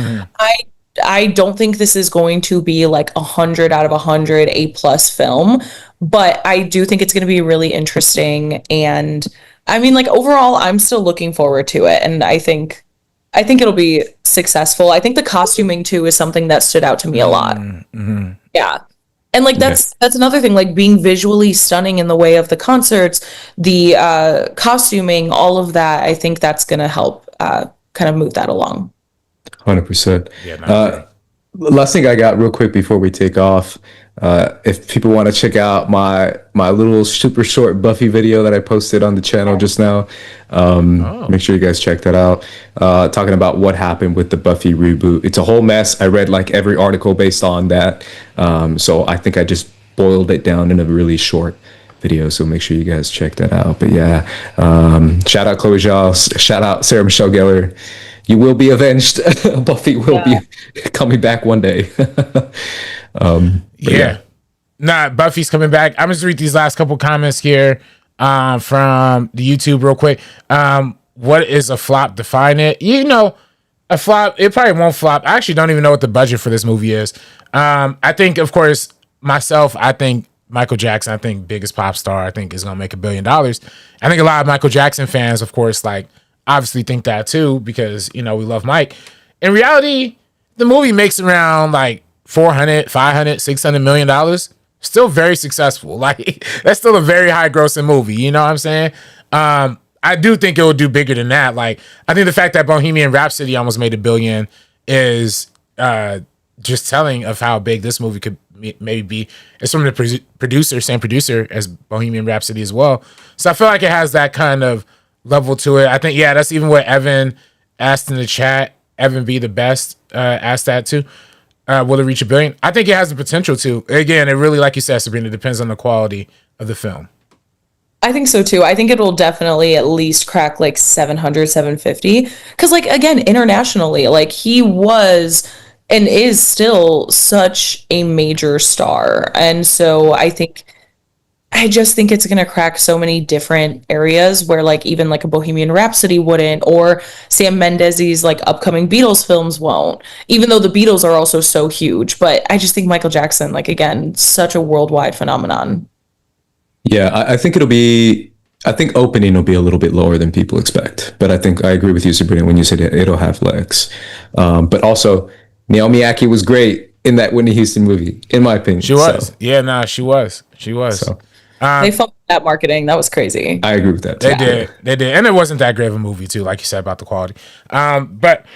C: I don't think this is going to be like 100 out of 100 A+ film, but I do think it's going to be really interesting. And I mean, like overall, I'm still looking forward to it. And I think it'll be successful. I think the costuming too is something that stood out to me a lot. Yeah. And like that's another thing, like being visually stunning in the way of the concerts, the costuming, all of that. I think that's going to help kind of move that along.
B: 100%. Yeah, last thing I got real quick before we take off. If people want to check out my little super short Buffy video that I posted on the channel just now, make sure you guys check that out. Talking about what happened with the Buffy reboot. It's a whole mess. I read like every article based on that. So I think I just boiled it down in a really short video. So make sure you guys check that out. But yeah, shout out Chloe Zhao. Shout out Sarah Michelle Gellar. You will be avenged. Buffy will be coming back one day.
D: Nah, Buffy's coming back. I'm just read these last couple comments here from the YouTube real quick. What is a flop? Define it. You know, a flop, it probably won't flop. I actually don't even know what the budget for this movie is. I think, of course, myself, I think Michael Jackson, I think biggest pop star, I think is going to make $1 billion. I think a lot of Michael Jackson fans, of course, like obviously think that too, because, you know, we love Mike. In reality, the movie makes around like $400, $500, $600 million. Still very successful. Like, that's still a very high grossing movie. You know what I'm saying? I do think it will do bigger than that. Like, I think the fact that Bohemian Rhapsody almost made $1 billion is just telling of how big this movie could maybe be. It's from the producer, same producer as Bohemian Rhapsody as well. So I feel like it has that kind of level to it. I think, yeah, that's even what Evan asked in the chat. Evan B. the best asked that too. Will it reach $1 billion? I think it has the potential to. Again, it really, like you said, Sabrina, depends on the quality of the film.
C: I think so too. I think it'll definitely at least crack like 700, 750. Because like, again, internationally, like he was and is still such a major star. And so I just think it's going to crack so many different areas where like even like a Bohemian Rhapsody wouldn't, or Sam Mendes' like upcoming Beatles films won't, even though the Beatles are also so huge. But I just think Michael Jackson, like again, such a worldwide phenomenon.
B: Yeah, I think I think opening will be a little bit lower than people expect. But I think I agree with you, Sabrina, when you said it'll have legs. But also, Naomi Ackie was great in that Whitney Houston movie, in my opinion.
D: She was. So. Yeah, nah, she was. So.
C: They felt that marketing. That was crazy.
B: I agree with that.
D: They did. And it wasn't that great of a movie, too, like you said about the quality. But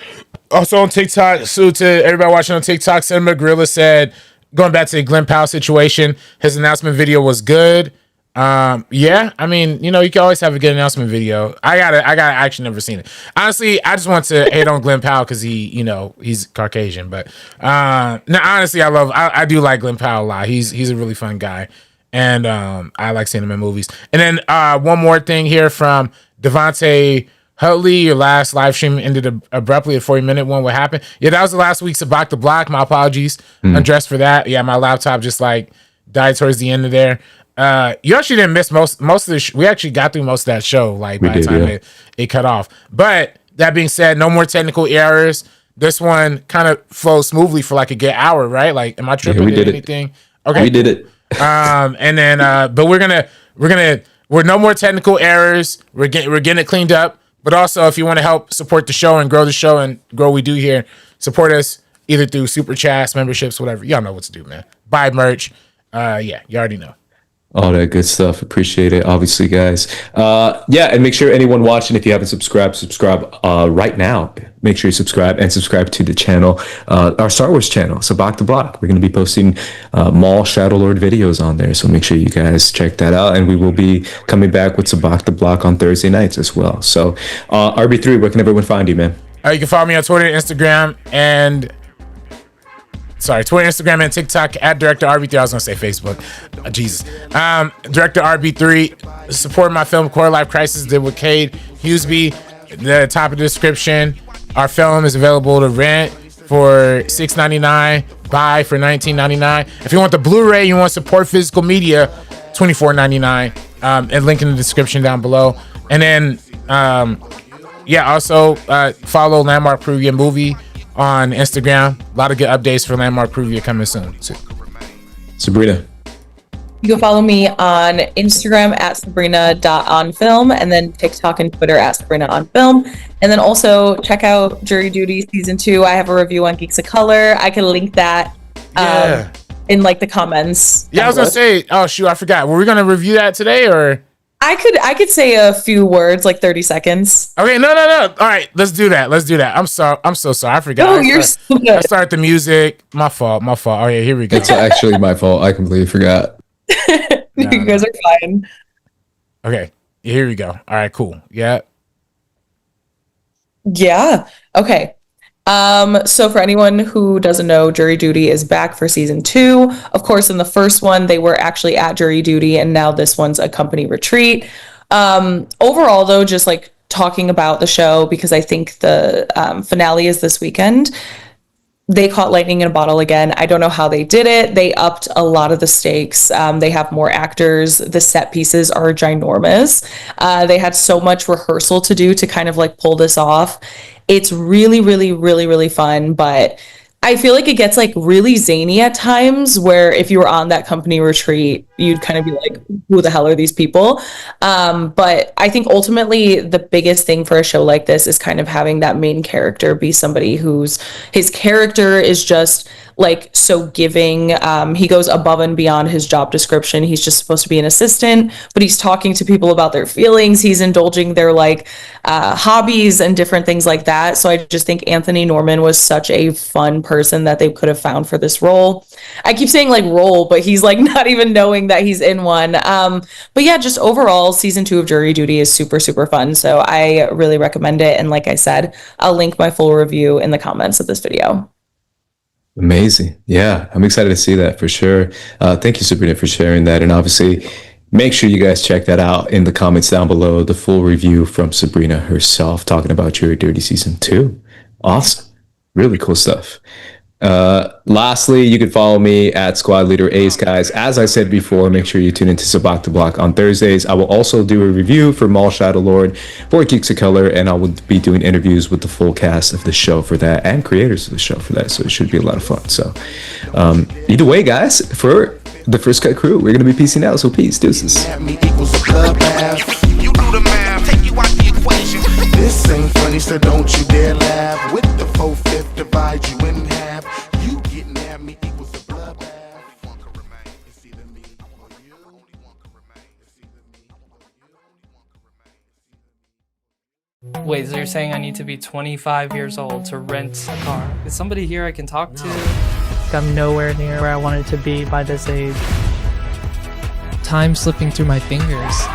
D: also on TikTok, so to everybody watching on TikTok, Cinema Gorilla said, going back to the Glenn Powell situation, his announcement video was good. Yeah, I mean, you know, you can always have a good announcement video. I actually never seen it. Honestly, I just want to hate on Glenn Powell because he's Caucasian. But no, honestly, I do like Glenn Powell a lot. He's a really fun guy. And I like seeing him in movies. And then one more thing here from Devontae Hutley. Your last live stream ended abruptly. A 40-minute one. What happened? Yeah, that was the last week's of Block the Block. My apologies. Undressed for that. Yeah, my laptop just like died towards the end of there. You actually didn't miss most of the we actually got through most of that show, like by the time it cut off. But that being said, no more technical errors. This one kind of flows smoothly for like a good hour, right? Like, am I tripping?
B: Yeah, we did
D: anything?
B: It. Okay, we did it.
D: And then but we're gonna We're no more technical errors. We're getting it cleaned up. But also, if you want to help support the show and grow the show and grow what we do here, support us either through super chats, memberships, whatever. Y'all know what to do, man. Buy merch. Yeah, you already know.
B: All that good stuff. Appreciate it, obviously, guys. Yeah, and make sure anyone watching, if you haven't subscribed right now. Make sure you subscribe to the channel, our Star Wars channel, Sabak the Block. We're going to be posting Maul Shadow Lord videos on there, so make sure you guys check that out. And we will be coming back with Sabak the Block on Thursday nights as well. So, RB3, where can everyone find you, man?
D: You can follow me on Twitter, Instagram, and TikTok at Director RB3. I was gonna say Facebook. Jesus. Director RB3. Support my film Core Life Crisis did with Cade Hughesby. The top of the description. Our film is available to rent for $6.99, buy for $19.99. If you want the Blu-ray, you want to support physical media, $24.99. And link in the description down below. And then also follow Landmark Preview Movie on Instagram. A lot of good updates for Landmark Preview coming soon.
B: Sabrina.
C: You can follow me on Instagram at Sabrina.onfilm, and then TikTok and Twitter at SabrinaOnFilm. And then also check out Jury Duty Season 2. I have a review on Geeks of Color. I can link that in like the comments.
D: Yeah, I was gonna say, oh shoot, I forgot. Were we gonna review that today or?
C: I could say a few words, like 30 seconds.
D: Okay, no. All right, let's do that. I'm so sorry. I forgot.
C: Oh, you're so good.
D: I started the music. My fault. Oh yeah, here we go.
B: It's actually my fault. I completely forgot.
C: You guys are fine.
D: Okay, here we go. All right, cool. Yeah.
C: Okay. So for anyone who doesn't know, Jury Duty is back for season 2. Of course, in the first one, they were actually at Jury Duty, and now this one's a company retreat. Overall, though, just like talking about the show, because I think the finale is this weekend. They caught lightning in a bottle again. I don't know how they did it. They upped a lot of the stakes. They have more actors. The set pieces are ginormous. They had so much rehearsal to do to kind of like pull this off. It's really, really, really, really fun, but I feel like it gets like really zany at times, where if you were on that company retreat, you'd kind of be like, who the hell are these people? But I think ultimately the biggest thing for a show like this is kind of having that main character be somebody his character is just like so giving. He goes above and beyond his job description. He's just supposed to be an assistant, but he's talking to people about their feelings. He's indulging their like hobbies and different things like that. So I just think Anthony Norman was such a fun person that they could have found for this role. I keep saying like role, but he's like not even knowing that he's in one. But yeah, just overall, season 2 of Jury Duty is super, super fun. So I really recommend it. And like I said, I'll link my full review in the comments of this video.
B: Amazing. Yeah, I'm excited to see that for sure. Thank you, Sabrina, for sharing that. And obviously, make sure you guys check that out in the comments down below. The full review from Sabrina herself talking about Jury Duty Season 2. Awesome. Really cool stuff. Lastly, you can follow me at Squad Leader Ace, guys. As I said before, make sure you tune into Sabak the Block on Thursdays. I will also do a review for Maul Shadow Lord for Geeks of Color, and I will be doing interviews with the full cast of the show for that and creators of the show for that. So it should be a lot of fun. So either way, guys, for the First Cut crew, we're going to be peacing out. So peace. Deuces.
N: This ain't funny, so don't you dare laugh. With the 4/5 divide you in half. You getting at me equals a bloodbath. One can remain, it's either me or you. One can remain, it's either me or you.
O: Wait, so you're saying I need to be 25 years old to rent a car? Is somebody here I can talk to?
P: I'm nowhere near where I wanted to be by this age. Time slipping through my fingers.